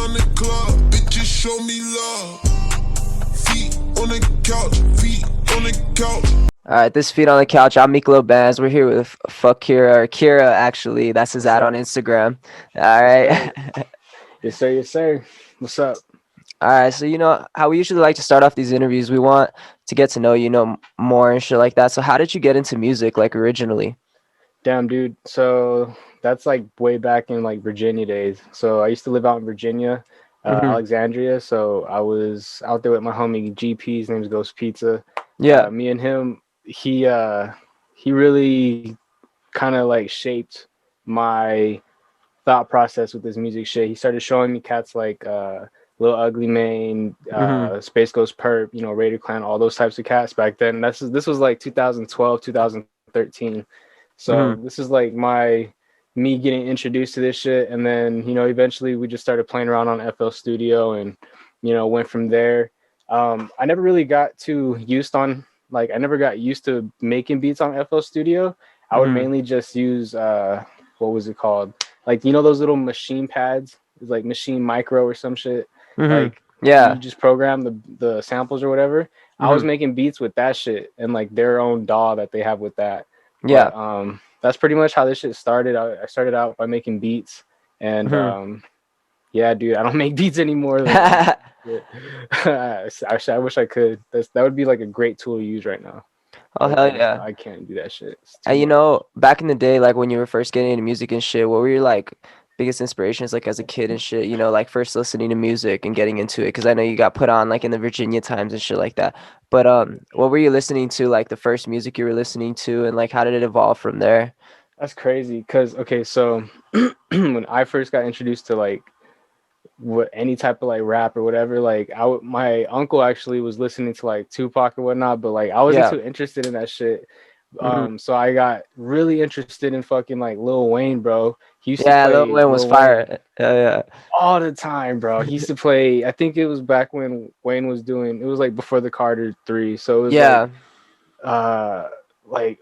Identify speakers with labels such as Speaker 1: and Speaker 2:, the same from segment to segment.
Speaker 1: around the club, bitches show me love. Feet on the couch, feet on the couch.
Speaker 2: All right, this feed on the couch. I'm Miklo Bands. We're here with Fuck Kira, or Kira actually. That's his
Speaker 3: What's
Speaker 2: ad on
Speaker 3: up?
Speaker 2: Instagram. All
Speaker 3: Yes,
Speaker 2: right.
Speaker 3: sir. Yes, sir. Yes, sir. What's up?
Speaker 2: All right, so how we usually like to start off these interviews. We want to get to know more and shit like that. So how did you get into music like originally?
Speaker 3: Damn, dude. So that's like way back in like Virginia days. So I used to live out in Virginia,
Speaker 2: Hmm.
Speaker 3: Alexandria. So I was out there with my homie GP. His name's Ghost Pizza.
Speaker 2: Yeah.
Speaker 3: Me and him, he really kind of like shaped my thought process with his music shit. He started showing me cats like Lil Ugly Mane,
Speaker 2: Hmm.
Speaker 3: Space Ghost Perp, Raider Clan, all those types of cats back then. This was like 2012, 2013.
Speaker 2: Hmm.
Speaker 3: So this is like me getting introduced to this shit, and then eventually we just started playing around on FL Studio, and went from there. I never really got too used on like I never got used to making beats on FL Studio. I would
Speaker 2: Hmm.
Speaker 3: mainly just use what was it called? Like those little machine pads, it's like Machine Micro or some shit.
Speaker 2: Hmm.
Speaker 3: Like you
Speaker 2: Yeah.
Speaker 3: just program the samples or whatever. I was
Speaker 2: Hmm.
Speaker 3: making beats with that shit and like their own DAW that they have with that.
Speaker 2: Yeah.
Speaker 3: But that's pretty much how this shit started. I started out by making beats, and
Speaker 2: Hmm.
Speaker 3: yeah, dude, I don't make beats anymore. Like, I wish I could. That would be like a great tool to use right now,
Speaker 2: Oh
Speaker 3: but
Speaker 2: hell yeah.
Speaker 3: I can't do that shit. It's too
Speaker 2: And
Speaker 3: much.
Speaker 2: back in the day, like when you were first getting into music and shit, what were your like biggest inspirations like as a kid and shit, like first listening to music and getting into it? Because I know you got put on like in the Virginia times and shit like that. But what were you listening to, like the first music you were listening to, and like how did it evolve from there?
Speaker 3: That's crazy. Cause okay, so when I first got introduced to like what any type of like rap or whatever, like my uncle actually was listening to like Tupac or whatnot, but like I wasn't
Speaker 2: Yeah.
Speaker 3: too interested in that shit.
Speaker 2: Hmm.
Speaker 3: So I got really interested in fucking like Lil Wayne, bro. He used to
Speaker 2: Yeah, Lil
Speaker 3: play
Speaker 2: Wayne was
Speaker 3: Lil Wayne
Speaker 2: fire. Yeah,
Speaker 3: all the time, bro. He used to play. I think it was back when Wayne was doing. It was like before the Carter 3, so it was
Speaker 2: yeah.
Speaker 3: uh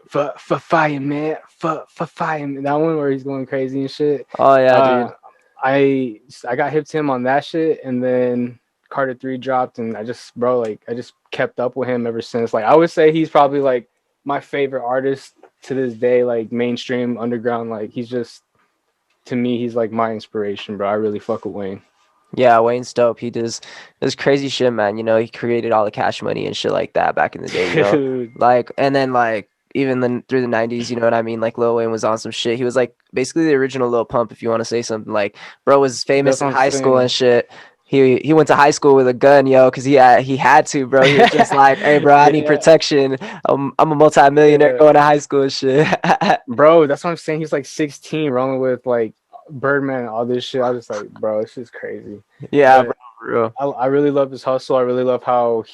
Speaker 3: for fire man for fire man. That one where he's going crazy and shit.
Speaker 2: Oh yeah,
Speaker 3: Uh,
Speaker 2: dude.
Speaker 3: I got hip to him on that shit, and then Carter 3 dropped, and I just kept up with him ever since. Like I would say he's probably like my favorite artist to this day, like mainstream underground. Like he's just to me, he's like my inspiration, bro. I really fuck with Wayne.
Speaker 2: Yeah, Wayne's dope. He does crazy shit, man. He created all the Cash Money and shit like that back in the day,
Speaker 3: Dude,
Speaker 2: Like, and then like even then through the 90s, you know what I mean? Like Lil Wayne was on some shit. He was like basically the original Lil Pump, if you want to say something. Like, bro was famous
Speaker 3: that's
Speaker 2: in
Speaker 3: what I'm
Speaker 2: high school and
Speaker 3: saying.
Speaker 2: shit. He went to high school with a gun, because he had to, bro. He was just like, hey, bro, I need
Speaker 3: Yeah,
Speaker 2: protection. I'm a multi-millionaire
Speaker 3: yeah.
Speaker 2: going to high school and shit.
Speaker 3: Bro, that's what I'm saying. He's like 16, rolling with like Birdman and all this shit. I was like, bro, this is crazy.
Speaker 2: Yeah, bro,
Speaker 3: But
Speaker 2: for real.
Speaker 3: I really love his hustle. I really love how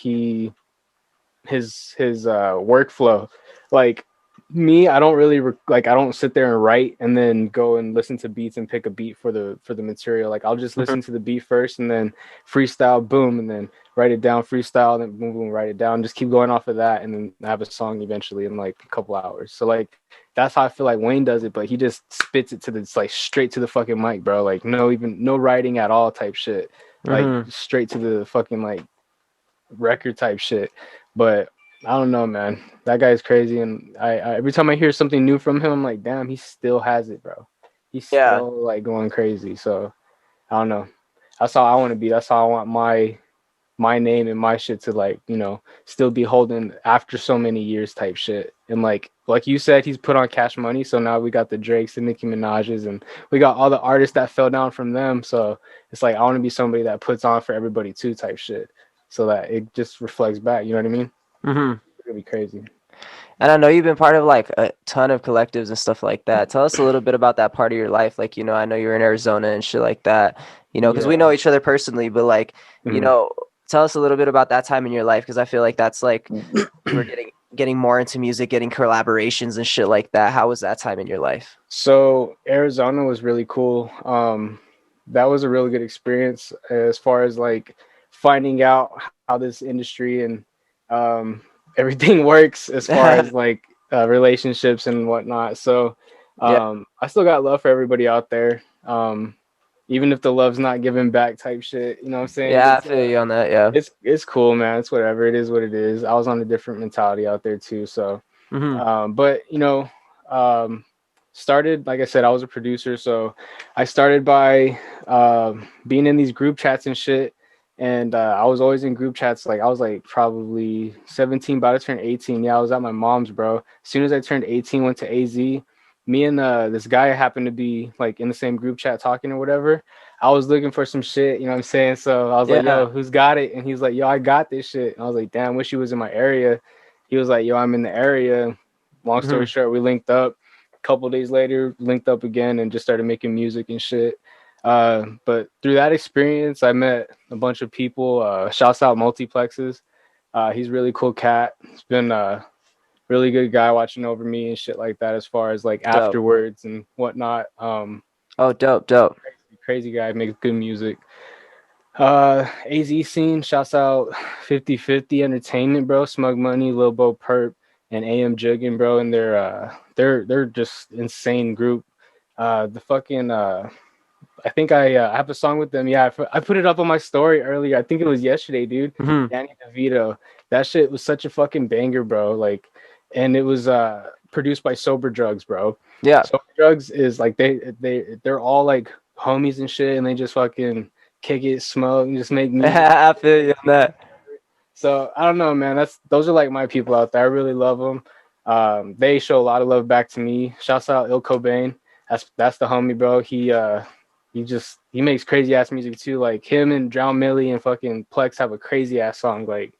Speaker 3: his workflow. Like me, I don't really like I don't sit there and write and then go and listen to beats and pick a beat for the material. Like I'll just
Speaker 2: Mhm.
Speaker 3: listen to the beat first and then freestyle, boom, and then write it down, freestyle, then boom, boom, write it down. Just keep going off of that, and then have a song eventually in like a couple hours. So like that's how I feel like Wayne does it, but he just spits it to the like straight to the fucking mic, bro. Like no writing at all type shit. Like
Speaker 2: Mhm.
Speaker 3: straight to the fucking like record type shit. But I don't know, man. That guy's crazy, and I every time I hear something new from him, I'm like, damn, he still has it, bro. He's
Speaker 2: Yeah.
Speaker 3: still like going crazy. So I don't know. That's how I want to be. That's how I want my name and my shit to like still be holding after so many years type shit. And like you said, he's put on Cash Money, so now we got the Drakes and Nicki Minaj's, and we got all the artists that fell down from them. So it's like I want to be somebody that puts on for everybody too type shit, so that it just reflects back. You know what I mean?
Speaker 2: Mhm.
Speaker 3: It's gonna be crazy.
Speaker 2: And I know you've been part of like a ton of collectives and stuff like that. Tell us a little bit about that part of your life. Like, I know you're in Arizona and shit like that, because we know
Speaker 3: Yeah.
Speaker 2: each other personally, but like,
Speaker 3: Mhm.
Speaker 2: tell us a little bit about that time in your life. Cause I feel like that's like you were getting more into music, getting collaborations and shit like that. How was that time in your life?
Speaker 3: So Arizona was really cool. That was a really good experience as far as like finding out how this industry and um, everything works as far as like relationships and whatnot. So
Speaker 2: Yeah.
Speaker 3: I still got love for everybody out there. even if the love's not given back type shit. You know what I'm saying?
Speaker 2: Yeah, I feel you on that. Yeah.
Speaker 3: It's cool, man. It's whatever. It is what it is. I was on a different mentality out there too. So,
Speaker 2: Hmm.
Speaker 3: but um, started like I said, I was a producer, so I started by being in these group chats and shit. And I was always in group chats. Like I was like probably 17, about to turn 18. Yeah, I was at my mom's, bro. As soon as I turned 18, went to AZ. Me and this guy happened to be like in the same group chat talking or whatever. I was looking for some shit, you know what I'm saying? So I was like,
Speaker 2: Yeah.
Speaker 3: yo, who's got it? And he's like, yo, I got this shit. And I was like, damn, wish he was in my area. He was like, yo, I'm in the area. Long story
Speaker 2: Hmm.
Speaker 3: short, we linked up. A couple days later, linked up again and just started making music and shit. But through that experience, I met a bunch of people. Shouts out Multiplexes. He's a really cool cat. He's been a really good guy watching over me and shit like that as far as like
Speaker 2: Dope.
Speaker 3: afterwards and whatnot.
Speaker 2: Oh, dope, dope.
Speaker 3: Crazy guy, makes good music. AZ scene, shouts out 50/50 Entertainment, bro. Smug Money, Lil Bo Perp, and AM Juggin, bro. And they're just insane group. The fucking I think I have a song with them. Yeah, I put it up on my story earlier. I think it was yesterday, dude.
Speaker 2: Hmm.
Speaker 3: Danny DeVito. That shit was such a fucking banger, bro. Like, and it was produced by Sober Drugs, bro.
Speaker 2: Yeah.
Speaker 3: Sober Drugs is like they're all like homies and shit, and they just fucking kick it, smoke, and just make music.
Speaker 2: I feel you on that.
Speaker 3: So I don't know, man. Those are like my people out there. I really love them. They show a lot of love back to me. Shouts out Il Cobain. That's the homie, bro. He makes crazy ass music too. Like him and Drown Millie and fucking Plex have a crazy ass song. Like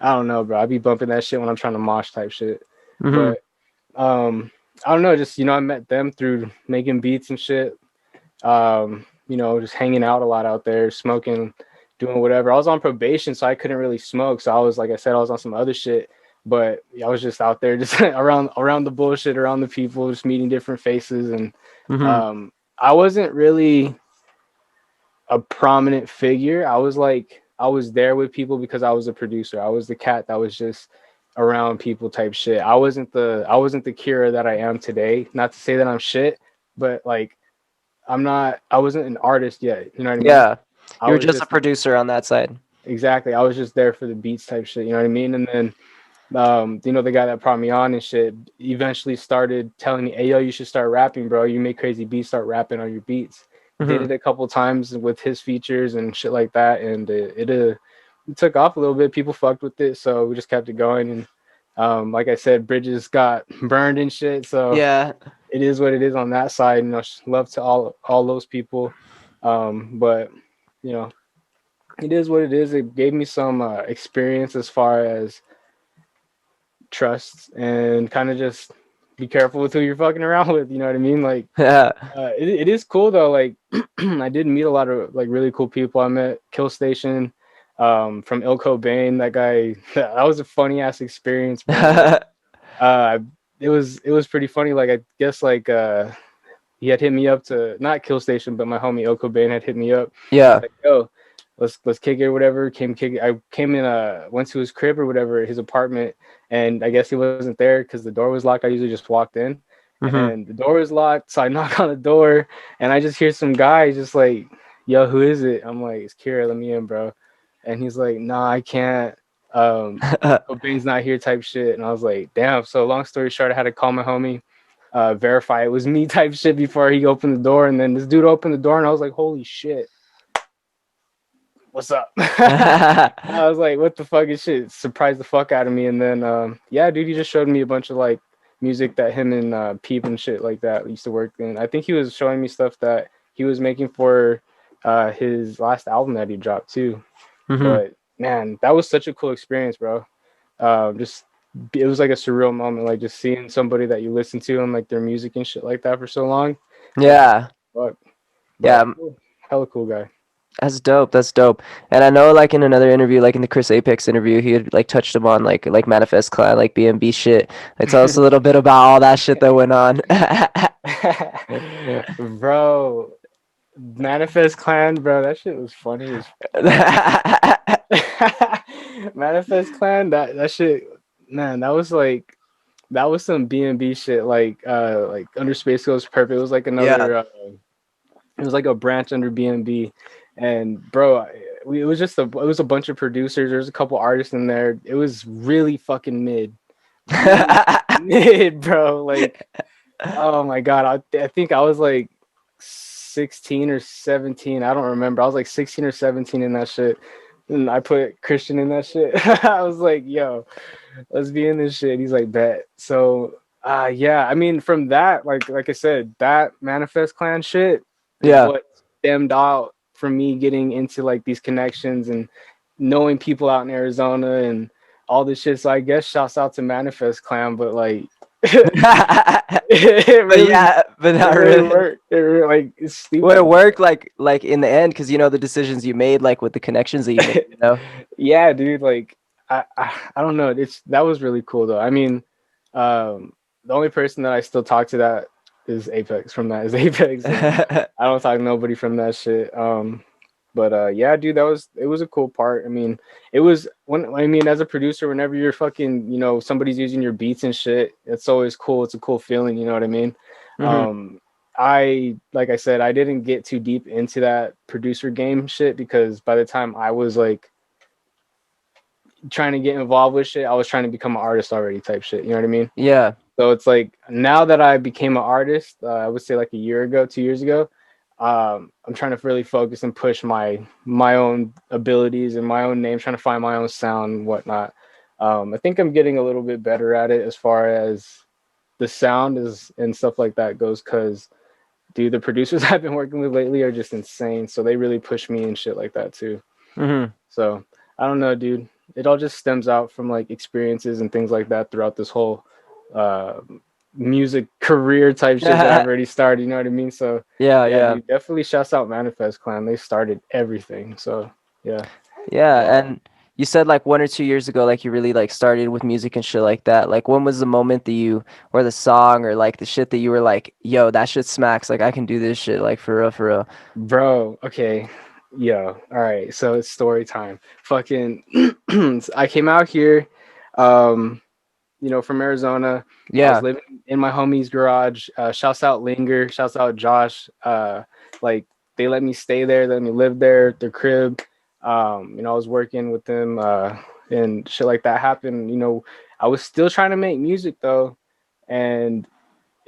Speaker 3: I don't know, bro. I be bumping that shit when I'm trying to mosh type shit.
Speaker 2: Hmm.
Speaker 3: But I don't know. Just I met them through making beats and shit. Just hanging out a lot out there, smoking, doing whatever. I was on probation, so I couldn't really smoke. So I was, like I said, I was on some other shit. But I was just out there, just around the bullshit, around the people, just meeting different faces, and
Speaker 2: Hmm.
Speaker 3: I wasn't really a prominent figure. I was there with people because I was a producer. I was the cat that was just around people type shit. I wasn't the Kira that I am today. Not to say that I'm shit, but like I wasn't an artist yet. You know what I mean?
Speaker 2: Yeah.
Speaker 3: I
Speaker 2: You were
Speaker 3: was
Speaker 2: just a
Speaker 3: just
Speaker 2: producer on that side.
Speaker 3: exactly. I was just there for the beats type shit. You know what I mean? And then the guy that brought me on and shit eventually started telling me, "Hey, yo, you should start rapping, bro. You make crazy beats. Start rapping on your beats." Did
Speaker 2: Hmm.
Speaker 3: it a couple times with his features and shit like that, and it took off a little bit. People fucked with it, so we just kept it going. And like I said, bridges got burned and shit. So
Speaker 2: Yeah.
Speaker 3: it is what it is on that side. Love to all those people, but you know, it is what it is. It gave me some experience as far as trust and kind of just be careful with who you're fucking around with. You know what I mean? Like,
Speaker 2: Yeah.
Speaker 3: it is cool though. Like, I did meet a lot of like really cool people. I met Kill Station, from Il Cobain. That guy, that was a funny ass experience, bro. Like, uh, it was pretty funny. Like, I guess like he had hit me up to not Kill Station, but my homie Il Cobain had hit me up. He's
Speaker 2: Yeah.
Speaker 3: like, yo, let's kick it or whatever. I came in, went to his crib or whatever, his apartment, and I guess he wasn't there because the door was locked. I usually just walked in,
Speaker 2: Hmm.
Speaker 3: and the door was locked. So I knock on the door, and I just hear some guy just like, yo, who is it? I'm like, it's Kira, let me in, bro. And he's like, nah, I can't. Cobain's not here type shit. And I was like, damn. So long story short, I had to call my homie, verify it was me type shit before he opened the door. And then this dude opened the door, and I was like, holy shit, what's up? I was like, what the fuck is shit? Surprised the fuck out of me. And then, yeah, dude, he just showed me a bunch of like music that him and Peep and shit like that used to work in. I think he was showing me stuff that he was making for his last album that he dropped too.
Speaker 2: Hmm.
Speaker 3: But man, that was such a cool experience, bro. Just it was like a surreal moment, like just seeing somebody that you listen to and like their music and shit like that for so long. Like,
Speaker 2: Yeah.
Speaker 3: fuck. But
Speaker 2: Yeah.
Speaker 3: hella cool guy.
Speaker 2: That's dope. That's dope. And I know, like in another interview, like in the Chris Apex interview, he had like touched him on like Manifest Clan, like BMB shit. Like tell us a little bit about all that shit that went on.
Speaker 3: Bro, Manifest Clan, bro, that shit was funny as fuck. Manifest Clan, that shit, man, that was some B&B shit. Like Under Space Ghost Perfect. It was like
Speaker 2: Yeah.
Speaker 3: another It was like a branch under BNB, and bro, it was just it was a bunch of producers. There's a couple artists in there. It was really fucking mid, really mid, bro. Like, oh my god, I think I was like 16 or 17. I don't remember. I was like 16 or 17 in that shit. And I put Christian in that shit. I was like, yo, let's be in this shit. He's like, bet. So yeah, I mean, from that, like I said, that Manifest Clan shit is
Speaker 2: Yeah.
Speaker 3: what stemmed out from me getting into like these connections and knowing people out in Arizona and all this shit. So I guess shouts out to Manifest Clan, but like it
Speaker 2: But
Speaker 3: really
Speaker 2: yeah, but
Speaker 3: it
Speaker 2: not
Speaker 3: really
Speaker 2: really.
Speaker 3: worked. It really, like, it's
Speaker 2: Would it
Speaker 3: stupid.
Speaker 2: work like in the end? Because you know the decisions you made, like with the connections that you made. You know.
Speaker 3: Yeah, dude, like I don't know. It's that was really cool though. I mean, the only person that I still talk to that is Apex from that is Apex. And I don't talk to nobody from that shit. But yeah, dude, it was a cool part. I mean, it was when I mean as a producer, whenever you're fucking, somebody's using your beats and shit, it's always cool. It's a cool feeling, you know what I mean?
Speaker 2: Hmm.
Speaker 3: Um I like I said, I didn't get too deep into that producer game shit because by the time I was like trying to get involved with shit, I was trying to become an artist already type shit. You know what I mean?
Speaker 2: Yeah.
Speaker 3: So it's like now that I became an artist, I would say like a year ago, 2 years ago, I'm trying to really focus and push my own abilities and my own name, trying to find my own sound and whatnot. I think I'm getting a little bit better at it as far as the sound is and stuff like that goes. Cause dude, the producers I've been working with lately are just insane. So they really push me and shit like that too.
Speaker 2: Hmm.
Speaker 3: So I don't know, dude. It all just stems out from like experiences and things like that throughout this whole uh, music career type shit that I've already started. You know what I mean? So
Speaker 2: Yeah.
Speaker 3: yeah,
Speaker 2: Yeah.
Speaker 3: dude, definitely shouts out Manifest Clan. They started everything. So yeah.
Speaker 2: Yeah.
Speaker 3: Uh,
Speaker 2: And you said like 1 or 2 years ago, like you really like started with music and shit like that. Like when was the moment that you or the song or like the shit that you were like, yo, that shit smacks. Like I can do this shit. Like for real, for real.
Speaker 3: bro, okay. Yo, all right. So it's story time. Fucking I came out here. Um from Arizona. I was
Speaker 2: Yeah.
Speaker 3: living in my homie's garage. Shouts out Linger. Shouts out Josh. Like they let me stay there, let me live there at their crib. I was working with them and shit like that happened. I was still trying to make music though, and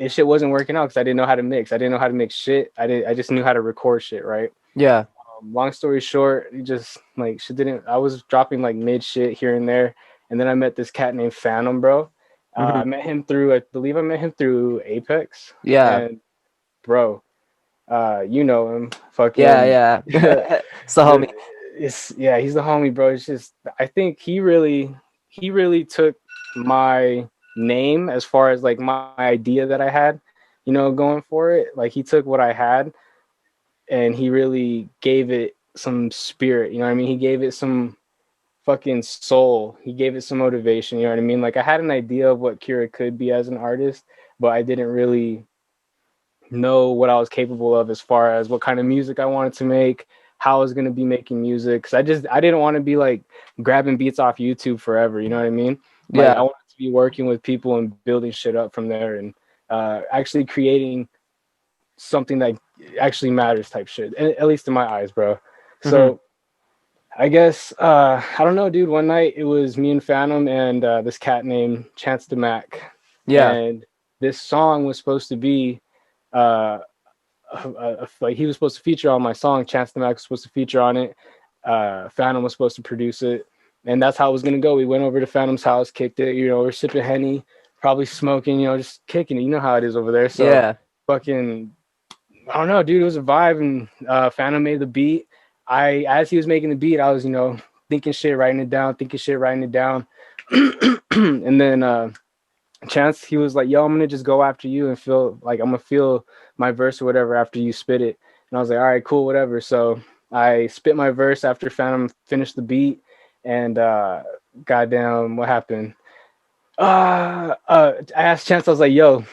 Speaker 3: shit wasn't working out because I didn't know how to mix. I didn't know how to mix shit. I just knew how to record shit, right?
Speaker 2: Yeah.
Speaker 3: Long story short, it just like shit didn't. I was dropping like mid shit here and there, and then I met this cat named Phantom, bro.
Speaker 2: Hmm.
Speaker 3: I believe I met him through Apex,
Speaker 2: Yeah.
Speaker 3: and bro, you know him, fucking.
Speaker 2: Yeah. Yeah. It's the
Speaker 3: the,
Speaker 2: homie.
Speaker 3: yeah, he's the homie, bro. It's just I think he really took my name as far as like my idea that I had, going for it. Like he took what I had and he really gave it some spirit. You know what I mean? He gave it some fucking soul. He gave it some motivation. You know what I mean? Like I had an idea of what Kira could be as an artist, but I didn't really know what I was capable of as far as what kind of music I wanted to make, how I was going to be making music. Cause I didn't want to be like grabbing beats off YouTube forever. You know what I mean? Like I
Speaker 2: Yeah.
Speaker 3: wanted to be working with people and building shit up from there and actually creating something that actually matters type shit, at least in my eyes, bro.
Speaker 2: Hmm.
Speaker 3: So I guess I don't know, dude. One night it was me and Phantom and this cat named Chance the Mac,
Speaker 2: Yeah.
Speaker 3: and this song was supposed to be uh, like he was supposed to feature on my song. Chance the Mac was supposed to feature on it. Phantom was supposed to produce it, and that's how it was gonna go. We went over to Phantom's house, kicked it. We're sipping henny, probably smoking. Just kicking it. You know how it is over there. So
Speaker 2: Yeah.
Speaker 3: fucking I don't know, dude. It was a vibe, and Phantom made the beat. As he was making the beat, I was, thinking shit, writing it down, thinking shit, writing it down, and then Chance, he was like, "Yo, I'm gonna just go after you and feel like I'm gonna feel my verse or whatever after you spit it." And I was like, "All right, cool, whatever." So I spit my verse after Phantom finished the beat, and goddamn, what happened? I asked Chance, I was like, yo,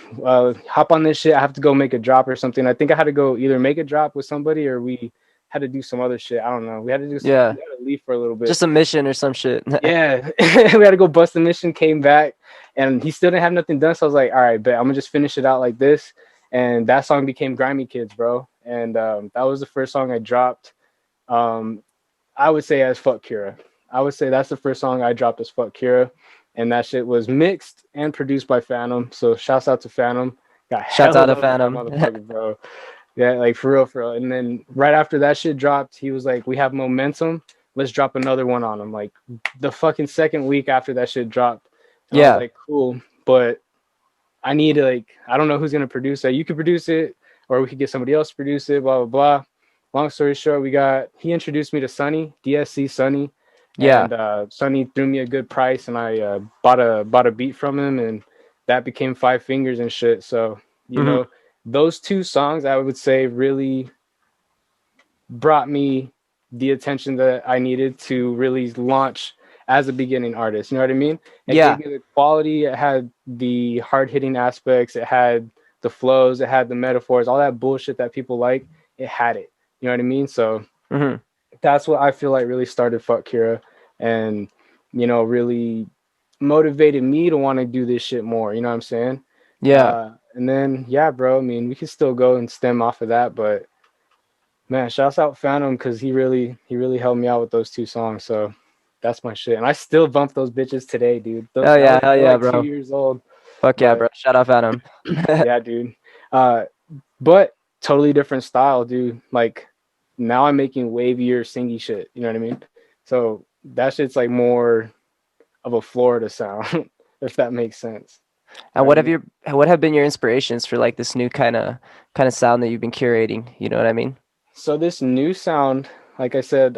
Speaker 3: hop on this shit. I have to go make a drop or something. I think I had to go either make a drop with somebody or we had to do some other shit. I don't know.
Speaker 2: Yeah.
Speaker 3: We had to leave for a little bit.
Speaker 2: Just a mission or some shit.
Speaker 3: Yeah. We had to go bust the mission, came back, and he still didn't have nothing done. So I was like, all right, bet I'm gonna just finish it out like this. And that song became Grimy Kids, bro. and that was the first song I dropped. Um, I would say as Fuck Kira. I would say that's the first song I dropped as Fuck Kira, and that shit was mixed and produced by Phantom. So shouts out to Phantom. Got
Speaker 2: Shouts
Speaker 3: hella
Speaker 2: out to
Speaker 3: love for that
Speaker 2: Phantom.
Speaker 3: motherfucker, bro. Yeah, like for real, for real. And then right after that shit dropped, he was like, "We have momentum. Let's drop another one on him." Like the fucking second week after that shit dropped, and I was
Speaker 2: Yeah.
Speaker 3: like, "Cool," but I need to like I don't know who's gonna produce it. You could produce it, or we could get somebody else to produce it. Blah blah blah. Long story short, he introduced me to Sonny, DSC Sonny,
Speaker 2: Yeah.
Speaker 3: and Sonny threw me a good price, and I bought a beat from him, and that became Five Fingers and shit. So you
Speaker 2: Hmm.
Speaker 3: know, those two songs I would say really brought me the attention that I needed to really launch as a beginning artist. You know what I mean? It
Speaker 2: Yeah.
Speaker 3: gave me the quality, it had the hard hitting aspects, it had the flows, it had the metaphors, all that bullshit that people like, it had it. You know what I mean? So
Speaker 2: Hmm.
Speaker 3: that's what I feel like really started Fuck Kira and, really motivated me to want to do this shit more. You know what I'm saying?
Speaker 2: Yeah.
Speaker 3: And then, yeah, bro, I mean, we could still go and stem off of that, but man, shouts out Phantom because he really helped me out with those two songs. So that's my shit, and I still bump those bitches today, dude.
Speaker 2: Hell yeah. Hell
Speaker 3: They're
Speaker 2: yeah,
Speaker 3: like 2
Speaker 2: bro.
Speaker 3: years old,
Speaker 2: Fuck yeah,
Speaker 3: but
Speaker 2: bro. Shout out Phantom.
Speaker 3: yeah, dude. Uh, but totally different style, dude. Like now I'm making wavier, singy shit. You know what I mean? So that shit's like more of a Florida sound, if that makes sense. You
Speaker 2: And
Speaker 3: know what I mean?
Speaker 2: what have been your inspirations for like this new kind of sound that you've been curating? You know what I mean?
Speaker 3: So this new sound, like I said,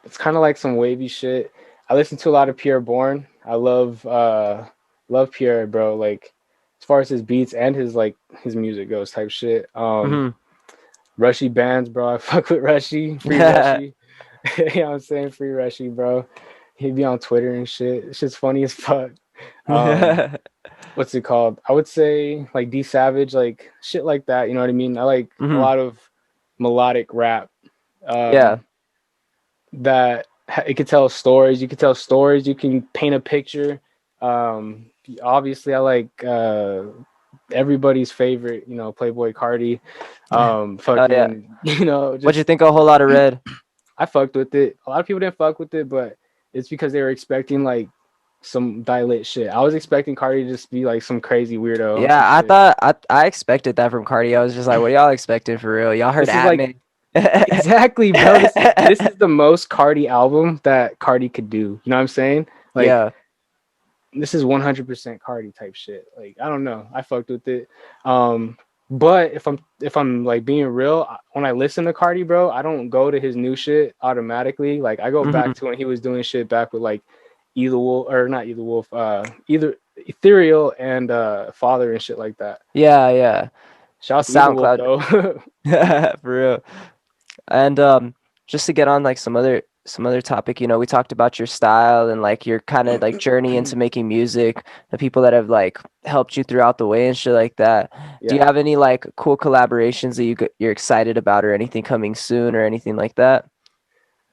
Speaker 3: it's kind of like some wavy shit. I listen to a lot of Pierre Bourne. I love Pierre, bro. Like as far as his beats and his music goes, type shit.
Speaker 2: Hmm.
Speaker 3: Rushy bands, bro. I fuck with Rushy, free Rushy. You know what I'm saying? Free Rushy, bro. He'd be on Twitter and shit. It's just funny as fuck. Um, what's it called? I would say like D Savage, like shit like that. You know what I mean? I like a
Speaker 2: Hmm.
Speaker 3: lot of melodic rap.
Speaker 2: Yeah.
Speaker 3: Um, that it could tell stories. You could tell stories. You can paint a picture. Um, Obviously, I like everybody's favorite, Playboy Cardi.
Speaker 2: Hell yeah.
Speaker 3: Fucking,
Speaker 2: What'd you
Speaker 3: just
Speaker 2: think of a whole lot of red?
Speaker 3: I fucked with it. A lot of people didn't fuck with it, but it's because they were expecting like some dilate shit. I was expecting Cardi to just be like some crazy weirdo on some
Speaker 2: Yeah, I
Speaker 3: shit.
Speaker 2: thought I expected that from Cardi. I was just like, what y'all expecting for real? Y'all heard
Speaker 3: This is
Speaker 2: at
Speaker 3: like
Speaker 2: me.
Speaker 3: exactly, bro. This is the most Cardi album that Cardi could do. You know what I'm saying? Like
Speaker 2: Yeah.
Speaker 3: this is 100% Cardi type shit. Like I don't know, I fucked with it. Um, but if I'm like being real, when I listen to Cardi, bro, I don't go to his new shit automatically. Like I go
Speaker 2: Hmm.
Speaker 3: back to when he was doing shit back with like Either Wolf or not Either Wolf, either Ethereal and Father and shit like that.
Speaker 2: Yeah, yeah.
Speaker 3: Shout out to Either Wolf
Speaker 2: SoundCloud
Speaker 3: though.
Speaker 2: for real. And just to get on like some other topic, we talked about your style and like your kind of like journey into making music, the people that have like helped you throughout the way and shit like that. Do you
Speaker 3: Yeah.
Speaker 2: have any like cool collaborations that you're excited about or anything coming soon or anything like that?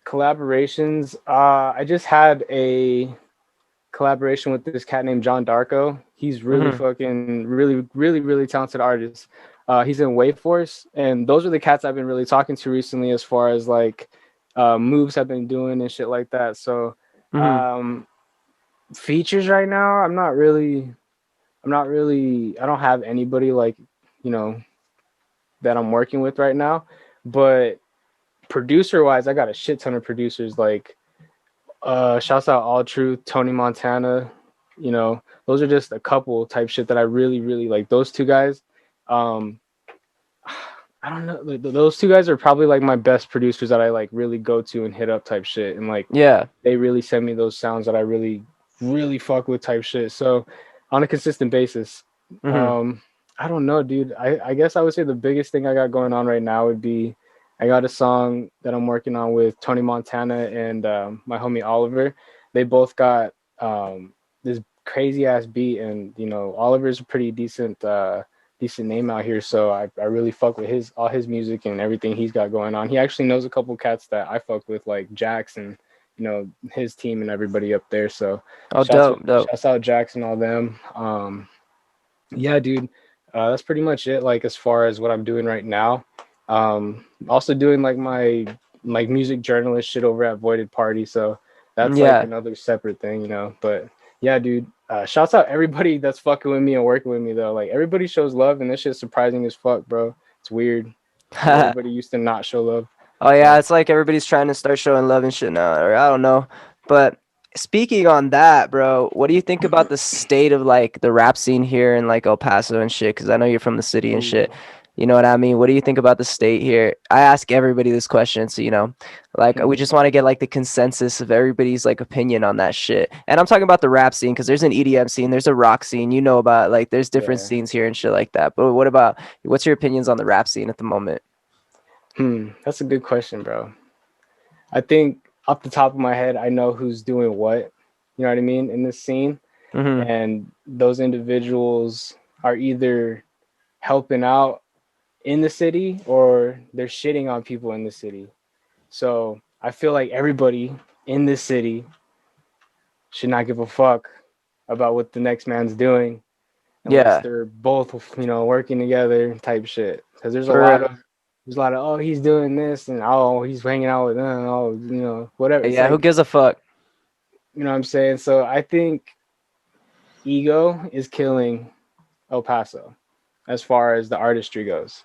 Speaker 3: Collaborations. I just had a collaboration with this cat named John Darko. He's really
Speaker 2: Hmm.
Speaker 3: fucking really really really talented artist. He's in Wayforce, and those are the cats I've been really talking to recently as far as like moves I've been doing and shit like that. So
Speaker 2: Hmm.
Speaker 3: um, features right now, I'm not really. I don't have anybody like you know that I'm working with right now, but producer wise, I got a shit ton of producers like shouts out All Truth, Tony Montana. Those are just a couple type shit that I really, really like. Those two guys, um, I don't know. Like, those two guys are probably like my best producers that I like really go to and hit up type shit. And like
Speaker 2: Yeah.
Speaker 3: they really send me those sounds that I really, really fuck with type shit. So on a consistent basis.
Speaker 2: Hmm.
Speaker 3: Um, I don't know, dude. I guess I would say the biggest thing I got going on right now would be I got a song that I'm working on with Tony Montana and my homie Oliver. They both got this crazy ass beat, and Oliver's a pretty decent name out here. So I really fuck with all his music and everything he's got going on. He actually knows a couple cats that I fuck with, like Jackson, his team and everybody up there. So
Speaker 2: Oh, dope, dope.
Speaker 3: shouts out Jackson, all them. Yeah, dude. That's pretty much it. Like as far as what I'm doing right now. Also doing like my like music journalist shit over at Voided Party, so that's like
Speaker 2: Yeah.
Speaker 3: another separate thing, you know. But yeah, dude, shouts out everybody that's fucking with me and working with me though. Like everybody shows love, and this shit's surprising as fuck, bro. It's weird because everybody used to not show love.
Speaker 2: Oh yeah,
Speaker 3: So
Speaker 2: it's like everybody's trying to start showing love and shit now, or I don't know. But speaking on that, bro, what do you think about the state of like the rap scene here in like El Paso and shit? Because I know you're from the city and shit.
Speaker 3: ooh,
Speaker 2: You know what I mean? What do you think about the state here? I ask everybody this question, so you know, like we
Speaker 3: hmm,
Speaker 2: just want to get like the consensus of everybody's like opinion on that shit. And I'm talking about the rap scene because there's an EDM scene, there's a rock scene, you know about like there's different
Speaker 3: yeah.
Speaker 2: scenes here and shit like that. But what about what's your opinions on the rap scene at the moment?
Speaker 3: That's a good question, bro. I think off the top of my head, I know who's doing what. You know what I mean in this scene,
Speaker 2: Mm-hmm.
Speaker 3: and those individuals are either helping out in the city or they're shitting on people in the city. So I feel like everybody in this city should not give a fuck about what the next man's doing unless
Speaker 2: Yeah,
Speaker 3: they're both, you know, working together type shit. Because
Speaker 2: for real.
Speaker 3: there's a lot of oh he's doing this and oh he's hanging out with them, oh you know whatever. It's
Speaker 2: Yeah, who
Speaker 3: like
Speaker 2: gives a fuck?
Speaker 3: you know what I'm saying. So I think ego is killing El Paso as far as the artistry goes.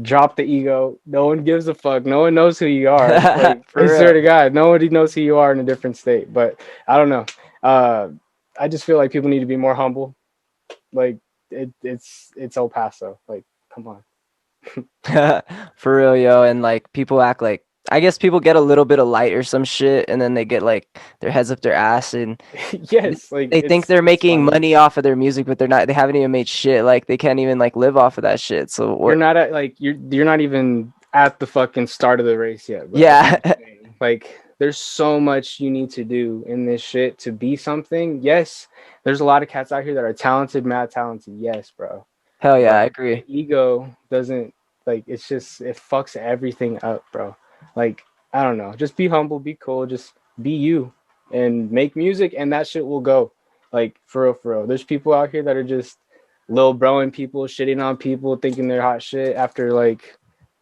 Speaker 3: Drop the ego. No one gives a fuck. No one knows who you are. Like I
Speaker 2: For
Speaker 3: swear
Speaker 2: real.
Speaker 3: to God, nobody knows who you are in a different state. But I don't know. Uh, I just feel like people need to be more humble. Like it's El Paso. Like come on.
Speaker 2: For real, yo. And like people act like I guess people get a little bit of light or some shit and then they get like their heads up their ass and
Speaker 3: Yes, like
Speaker 2: they think they're
Speaker 3: it's
Speaker 2: making
Speaker 3: funny.
Speaker 2: money off of their music, but they're not they haven't even made shit. Like they can't even like live off of that shit. So
Speaker 3: You're
Speaker 2: what
Speaker 3: not at like you're not even at the fucking start of the race yet, bro. That's what
Speaker 2: yeah.
Speaker 3: I'm saying. Like there's so much you need to do in this shit to be something. Yes, there's a lot of cats out here that are talented, mad talented. Yes, bro.
Speaker 2: Hell yeah, I
Speaker 3: But
Speaker 2: agree.
Speaker 3: the ego doesn't like it's just it fucks everything up, bro. Like I don't know. Just be humble, be cool, just be you and make music and that shit will go. Like for real, for real. There's people out here that are just little broing people, shitting on people, thinking they're hot shit after like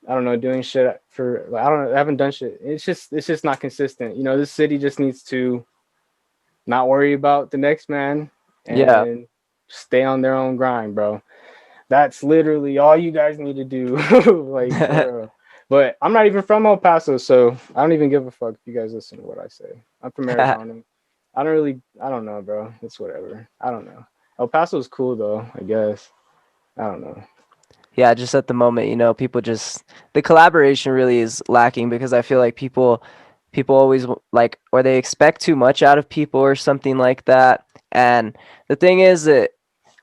Speaker 3: I don't know, doing shit for like, I don't know, I haven't done shit. It's just not consistent. You know, this city just needs to not worry about the next man
Speaker 2: Yeah.
Speaker 3: and stay on their own grind, bro. That's literally all you guys need to do. Like for real. But I'm not even from El Paso, so I don't even give a fuck if you guys listen to what I say. I'm from Arizona. I don't know, bro. It's whatever. I don't know. El Paso is cool though, I guess. I don't know.
Speaker 2: Yeah, just at the moment, you know, people just the collaboration really is lacking because I feel like people always like or they expect too much out of people or something like that. And the thing is that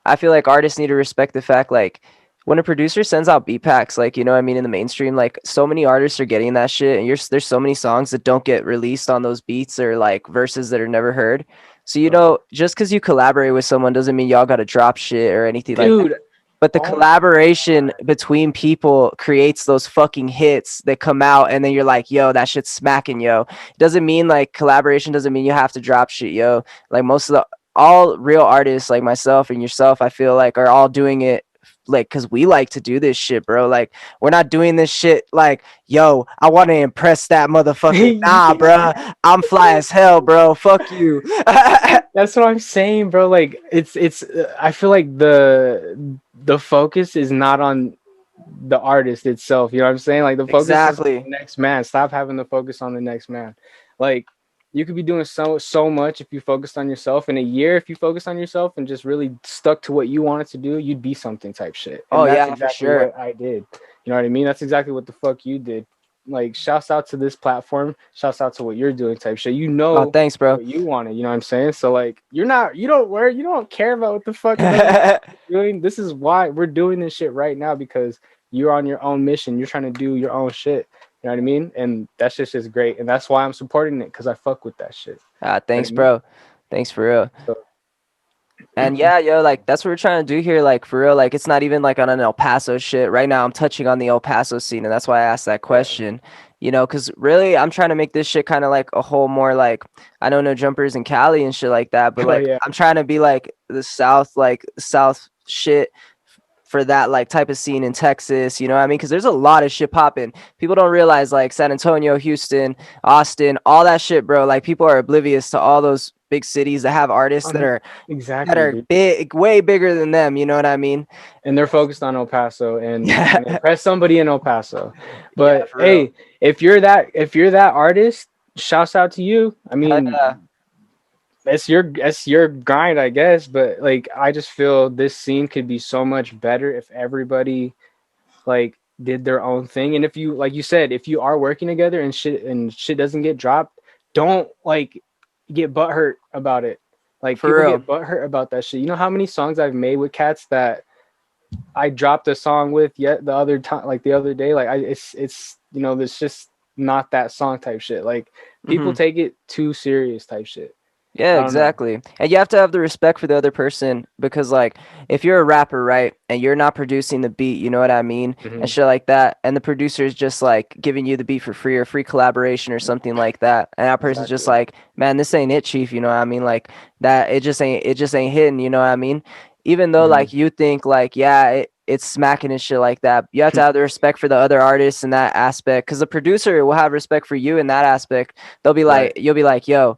Speaker 2: I feel like artists need to respect the fact like when a producer sends out beat packs, like you know what I mean in the mainstream, like so many artists are getting that shit and there's so many songs that don't get released on those beats or like verses that are never heard. So you
Speaker 3: Bro.
Speaker 2: know, just because you collaborate with someone doesn't mean y'all gotta drop shit or anything like that.
Speaker 3: Dude,
Speaker 2: But the
Speaker 3: oh my
Speaker 2: collaboration
Speaker 3: god.
Speaker 2: between people creates those fucking hits that come out, and then you're like, yo, that shit's smacking, yo. It doesn't mean like collaboration doesn't mean you have to drop shit, yo. Like most of the all real artists like myself and yourself, I feel like are all doing it like because we like to do this shit, bro. Like we're not doing this shit like, yo, I want to impress that motherfucker. Nah, bro,
Speaker 3: Yeah.
Speaker 2: I'm fly as hell, bro. Fuck you.
Speaker 3: That's what I'm saying, bro. Like it's I feel like the focus is not on the artist itself. You know what I'm saying? Like the focus is on
Speaker 2: Exactly.
Speaker 3: the next man. Stop having the focus on the next man. Like you could be doing so much if you focused on yourself. In a year, if you focused on yourself and just really stuck to what you wanted to do, you'd be something type shit.
Speaker 2: Oh
Speaker 3: And that's
Speaker 2: yeah, for
Speaker 3: exactly
Speaker 2: sure.
Speaker 3: what I did. You know what I mean? That's exactly what the fuck you did. Like shouts out to this platform, shouts out to what you're doing type shit. You
Speaker 2: Oh,
Speaker 3: know
Speaker 2: thanks, bro.
Speaker 3: what you wanted, you know what I'm saying? So like you don't care about what the fuck another man is doing. This is why we're doing this shit right now because you're on your own mission. You're trying to do your own shit. You know what I mean? And that shit's just great. And that's why I'm supporting it because I fuck with that shit. You know what
Speaker 2: Thanks,
Speaker 3: I mean?
Speaker 2: bro. Thanks for real.
Speaker 3: So
Speaker 2: And yeah, yo, like that's what we're trying to do here. Like for real, like it's not even like on an El Paso shit. Right now, I'm touching on the El Paso scene, and that's why I asked that
Speaker 3: yeah.
Speaker 2: question. You know, because really, I'm trying to make this shit kind of like a whole more like I know no jumpers in Cali and shit like that, but
Speaker 3: Oh
Speaker 2: like
Speaker 3: yeah.
Speaker 2: I'm trying to be like the South shit for that like type of scene in Texas, you know what I mean? Because there's a lot of shit popping. People don't realize like San Antonio, Houston, Austin, all that shit, bro. Like people are oblivious to all those big cities that have artists
Speaker 3: Um,
Speaker 2: that
Speaker 3: exactly,
Speaker 2: are
Speaker 3: dude.
Speaker 2: big, way bigger than them. You know what I mean?
Speaker 3: And they're focused on El Paso and
Speaker 2: Yeah,
Speaker 3: trying to impress somebody in El Paso.
Speaker 2: yeah,
Speaker 3: But
Speaker 2: for real.
Speaker 3: hey, if you're that artist, shouts out to you. I
Speaker 2: Hell
Speaker 3: mean,
Speaker 2: yeah.
Speaker 3: it's your grind, I guess. But like, I just feel this scene could be so much better if everybody like did their own thing. And if you, like you said, if you are working together and shit doesn't get dropped, don't like get butthurt about it. Like
Speaker 2: For
Speaker 3: people
Speaker 2: real.
Speaker 3: get butthurt about that shit. You know how many songs I've made with cats that I dropped a song with yet the other time, like the other day. Like it's you know, there's just not that song type shit. Like people
Speaker 2: Hmm.
Speaker 3: take it too serious type shit.
Speaker 2: Yeah,
Speaker 3: I don't know.
Speaker 2: exactly. And you have to have the respect for the other person because, like, if you're a rapper, right, and you're not producing the beat, you know what I mean, and
Speaker 3: Hmm.
Speaker 2: shit like that, and the producer is just like giving you the beat for free or free collaboration or something like that, and that person's just
Speaker 3: Exactly.
Speaker 2: like, man, this ain't it, chief, you know what I mean? Like that, it just ain't hitting, you know what I mean? Even though
Speaker 3: Hmm.
Speaker 2: like you think like, yeah, it's smacking and shit like that, you have to have the respect for the other artists in that aspect because the producer will have respect for you in that aspect. They'll be like,
Speaker 3: Right.
Speaker 2: you'll be like, yo,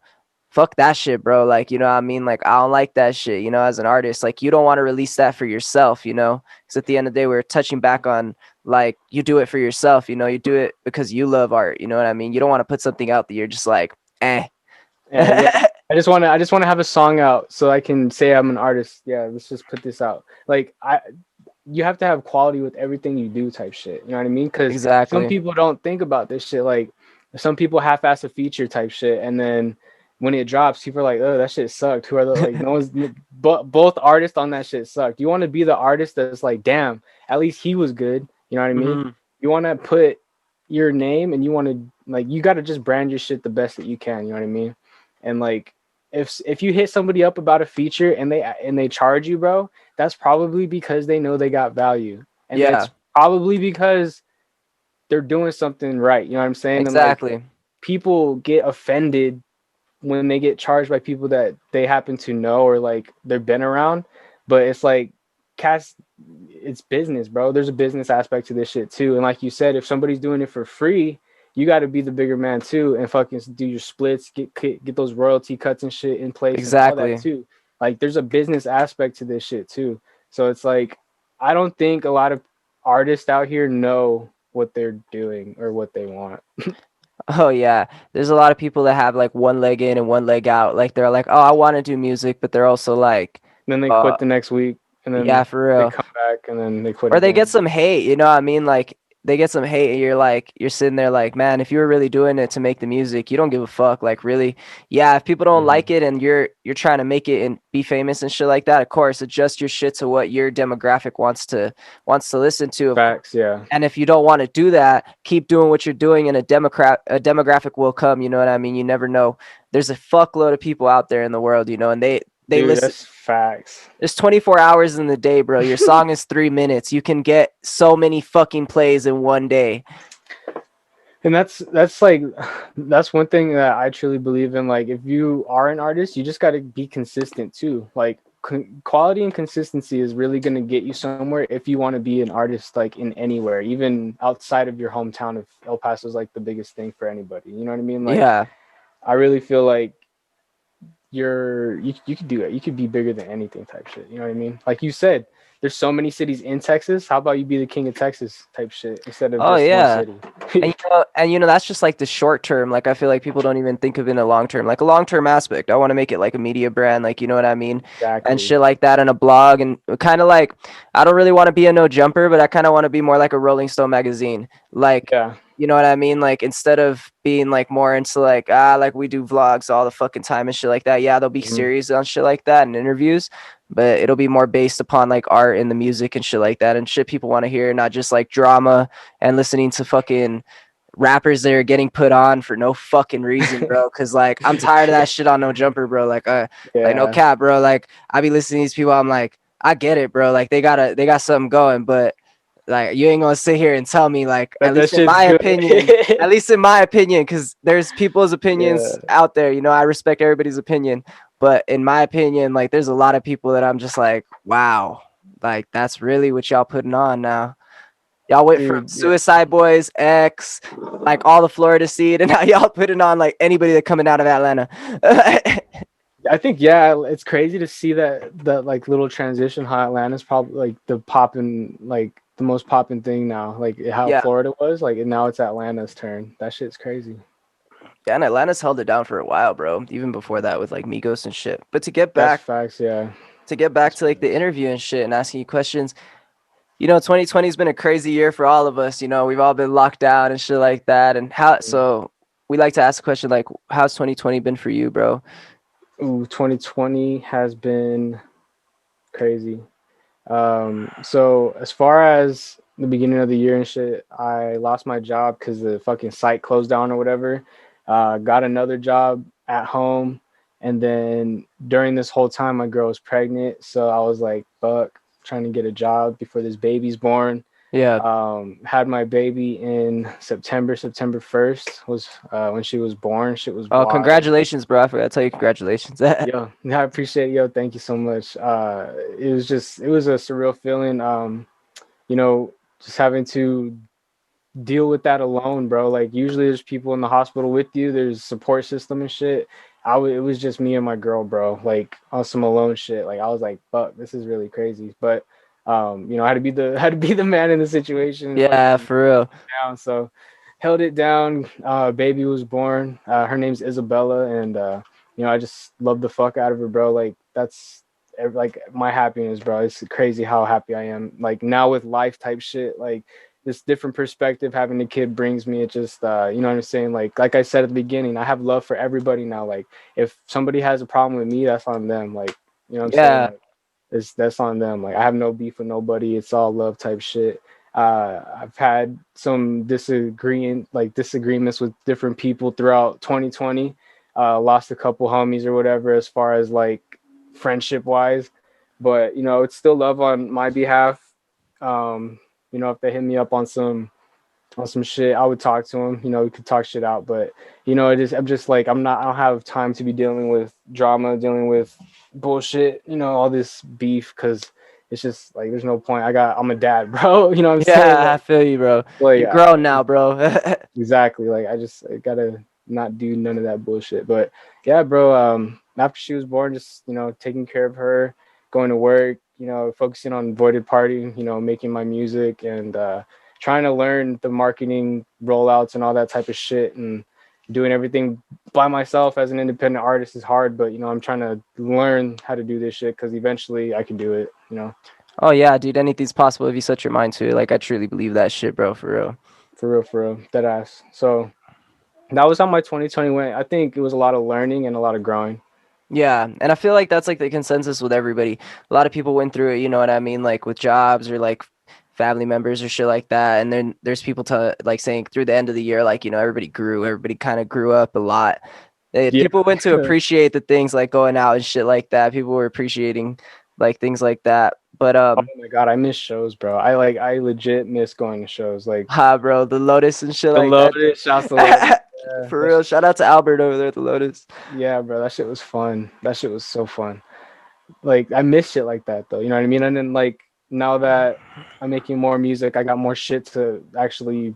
Speaker 2: fuck that shit, bro. Like, you know what I mean? Like, I don't like that shit, you know, as an artist. Like, you don't want to release that for yourself, you know? Because at the end of the day, we're touching back on, like, you do it for yourself, you know? You do it because you love art, you know what I mean? You don't want to put something out that you're just like, eh.
Speaker 3: Yeah. I just want to have a song out so I can say I'm an artist. Yeah, let's just put this out. Like you have to have quality with everything you do type shit. You know what I mean? Cuz some
Speaker 2: Exactly.
Speaker 3: people don't think about this shit. Like some people half-ass a feature type shit and then when it drops, people are like, "Oh, that shit sucked." Who are the like no one's but both artists on that shit sucked. You want to be the artist that's like, "Damn, at least he was good." You know what I mean?
Speaker 2: Hmm.
Speaker 3: You want to put your name and you want to like you got to just brand your shit the best that you can, you know what I mean? And like if you hit somebody up about a feature and they charge you, bro, that's probably because they know they got value. And
Speaker 2: Yeah,
Speaker 3: it's probably because they're doing something right. You know what I'm saying? And like
Speaker 2: exactly.
Speaker 3: people get offended when they get charged by people that they happen to know or like they've been around. But it's like cast it's business, bro. There's a business aspect to this shit too. And like you said, if somebody's doing it for free, you got to be the bigger man too and fucking do your splits, get those royalty cuts and shit in place and all that
Speaker 2: Exactly.
Speaker 3: too. Like there's a business aspect to this shit too. So it's like I don't think a lot of artists out here know what they're doing or what they want.
Speaker 2: Oh yeah, there's a lot of people that have like one leg in and one leg out. Like they're like, oh, I want to do music, but they're also like,
Speaker 3: Then they
Speaker 2: uh,
Speaker 3: quit the next week and
Speaker 2: yeah,
Speaker 3: then
Speaker 2: for
Speaker 3: they
Speaker 2: real.
Speaker 3: come back and then they quit
Speaker 2: Or they get
Speaker 3: again.
Speaker 2: some hate, you know what I mean? Like they get some hate and you're like you're sitting there like, man, if you were really doing it to make the music, you don't give a fuck. Like really, yeah, if people don't
Speaker 3: Hmm.
Speaker 2: like it and you're trying to make it and be famous and shit like that, of course, adjust your shit to what your demographic wants to listen to, of course.
Speaker 3: Facts, yeah.
Speaker 2: And if you don't want to do that, keep doing what you're doing and a demographic will come, you know what I mean? You never know. There's a fuckload of people out there in the world, you know, and they
Speaker 3: Dude,
Speaker 2: listen.
Speaker 3: that's facts.
Speaker 2: There's 24 hours in the day, bro. Your song is 3 minutes. You can get so many fucking plays in one day.
Speaker 3: And that's like that's one thing that I truly believe in. Like if you are an artist, you just got to be consistent too. Like quality and consistency is really going to get you somewhere if you want to be an artist like in anywhere, even outside of your hometown. If El Paso is like the biggest thing for anybody, you know what I mean? Like
Speaker 2: Yeah.
Speaker 3: I really feel like you could do it. You could be bigger than anything type shit. You know what I mean? Like you said, there's so many cities in Texas. How about you be the king of Texas type shit instead of
Speaker 2: Oh
Speaker 3: just one
Speaker 2: yeah.
Speaker 3: city?
Speaker 2: And you know that's just like the short term. Like I feel like people don't even think of it in a long term. Like a long term aspect. I want to make it like a media brand, like you know what I mean? And
Speaker 3: Exactly.
Speaker 2: shit like that and a blog and kind of like I don't really want to be a no jumper, but I kind of want to be more like a Rolling Stone magazine. Like
Speaker 3: Yeah.
Speaker 2: you know what I mean? Like instead of being like more into like like we do vlogs all the fucking time and shit like that. Yeah, there'll be
Speaker 3: Mhm.
Speaker 2: series on shit like that and interviews, but it'll be more based upon like art and the music and shit like that and shit people want to hear, not just like drama and listening to fucking rappers that are getting put on for no fucking reason, bro. Cause like I'm tired of that shit on No Jumper, bro. Like no
Speaker 3: Yeah.
Speaker 2: cap, bro. Like I be listening to these people, I'm like, I get it, bro. Like they got something going, but like you ain't gonna sit here and tell me like
Speaker 3: That that shit's good.
Speaker 2: at least in my opinion, because there's people's opinions
Speaker 3: Yeah.
Speaker 2: out there. You know, I respect everybody's opinion, but in my opinion, like there's a lot of people that I'm just like, wow. Like that's really what y'all putting on now. Y'all went from
Speaker 3: Dude, yeah.
Speaker 2: Suicide Boys, X, like all the Florida seed, and now y'all putting on like anybody that coming out of Atlanta.
Speaker 3: I think yeah, it's crazy to see that like little transition. How Atlanta's probably like the popping, like the most popping thing now. Like how
Speaker 2: Yeah,
Speaker 3: Florida was, like and now it's Atlanta's turn. That shit's crazy.
Speaker 2: yeah, and Atlanta's held it down for a while, bro. Even before that with like Migos and shit. But
Speaker 3: That's facts. Yeah.
Speaker 2: to get back
Speaker 3: That's
Speaker 2: to like the
Speaker 3: facts.
Speaker 2: interview and shit and asking you questions, 2020's been a crazy year for all of us. We've all been locked down and shit like that. And how, so we like to ask a question like, how's 2020 been for you, bro?
Speaker 3: Ooh, 2020 has been crazy. So as far as the beginning of the year and shit, I lost my job because the fucking site closed down or whatever. Got another job at home, and then during this whole time, my girl was pregnant, so I was like, "Fuck," trying to get a job before this baby's born.
Speaker 2: Yeah.
Speaker 3: Had my baby in September 1st was when she was born. Shit was
Speaker 2: Oh,
Speaker 3: wild.
Speaker 2: congratulations, bro. I forgot to tell you congratulations.
Speaker 3: Yo, I appreciate it. Yo, thank you so much. It was a surreal feeling. You know, just having to deal with that alone, bro. Like usually there's people in the hospital with you, there's support system and shit. It was just me and my girl, bro. Like on some alone shit. Like I was like, fuck, this is really crazy. But I had to be the had to be the man in the situation and
Speaker 2: Yeah,
Speaker 3: fucking
Speaker 2: for real.
Speaker 3: down. So held it down. Baby was born. Her name's Isabella, and I just love the fuck out of her, bro. Like that's like my happiness, bro. It's crazy how happy I am. Like now with life type shit, like this different perspective having a kid brings me. It just you know what I'm saying. Like I said at the beginning, I have love for everybody now. Like if somebody has a problem with me, that's on them. Like you know what I'm saying.
Speaker 2: Yeah.
Speaker 3: Like that's on them. Like I have no beef with nobody. It's all love type shit. I've had some disagreements with different people throughout 2020. Lost a couple homies or whatever as far as like friendship wise, but it's still love on my behalf. If they hit me up on some shit, I would talk to him. We could talk shit out, but I'm just like I don't have time to be dealing with drama, dealing with bullshit, all this beef because it's just like there's no point. I'm a dad, bro. You know what I'm saying?
Speaker 2: Yeah, I feel you, bro.
Speaker 3: Like
Speaker 2: You're grown now, bro.
Speaker 3: exactly. Like I gotta not do none of that bullshit. But yeah, bro. After she was born, just taking care of her, going to work, focusing on voided party, making my music and trying to learn the marketing rollouts and all that type of shit and doing everything by myself as an independent artist is hard, but I'm trying to learn how to do this shit because eventually I can do it.
Speaker 2: Oh yeah, dude, anything's possible if you set your mind to it. Like I truly believe that shit, bro, for real.
Speaker 3: For real, dead ass. So that was how my 2020 went. I think it was a lot of learning and a lot of growing.
Speaker 2: Yeah, and I feel like that's like the consensus with everybody. A lot of people went through it, you know what I mean, like with jobs or like family members or shit like that. And then there's people like saying through the end of the year, like, everybody kind of grew up a lot.
Speaker 3: Yeah.
Speaker 2: People went to appreciate the things like going out and shit like that. People were appreciating like things like that. But
Speaker 3: Oh my god, I miss shows, bro. I legit miss going to shows. Like
Speaker 2: bro, the Lotus and shit
Speaker 3: the
Speaker 2: like that.
Speaker 3: Lotus, shouts to Lotus. Yeah,
Speaker 2: For real, shout out to Albert over there at the Lotus.
Speaker 3: yeah, bro, that shit was fun. That shit was so fun. Like I miss shit like that though. You know what I mean? And then like now that I'm making more music, I got more shit to actually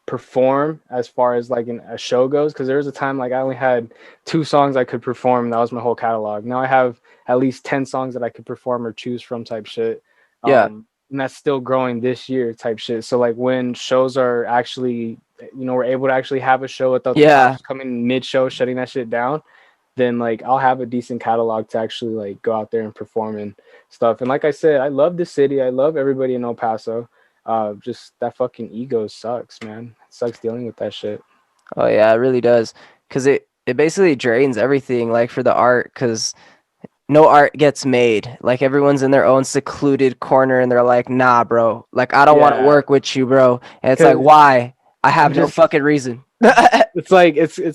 Speaker 3: perform as far as like a show goes because there was a time like I only had 2 songs I could perform and that was my whole catalog. Now I have at least 10 songs that I could perform or choose from type shit.
Speaker 2: Yeah,
Speaker 3: And that's still growing this year type shit. So like when shows are actually we're able to actually have a show without the
Speaker 2: yeah.
Speaker 3: cops coming mid show shutting that shit down, then like I'll have a decent catalog to actually like go out there and perform and stuff. And like I said, I love the city. I love everybody in El Paso. Just that fucking ego sucks, man. It sucks dealing with that shit.
Speaker 2: Oh yeah, it really does. Cause it basically drains everything like for the art, cause no art gets made. Like everyone's in their own secluded corner and they're like, nah, bro. Like I don't want to
Speaker 3: Yeah,
Speaker 2: work with you, bro. And it's like,
Speaker 3: because
Speaker 2: why? I
Speaker 3: I'm
Speaker 2: have no
Speaker 3: just
Speaker 2: fucking reason.
Speaker 3: it's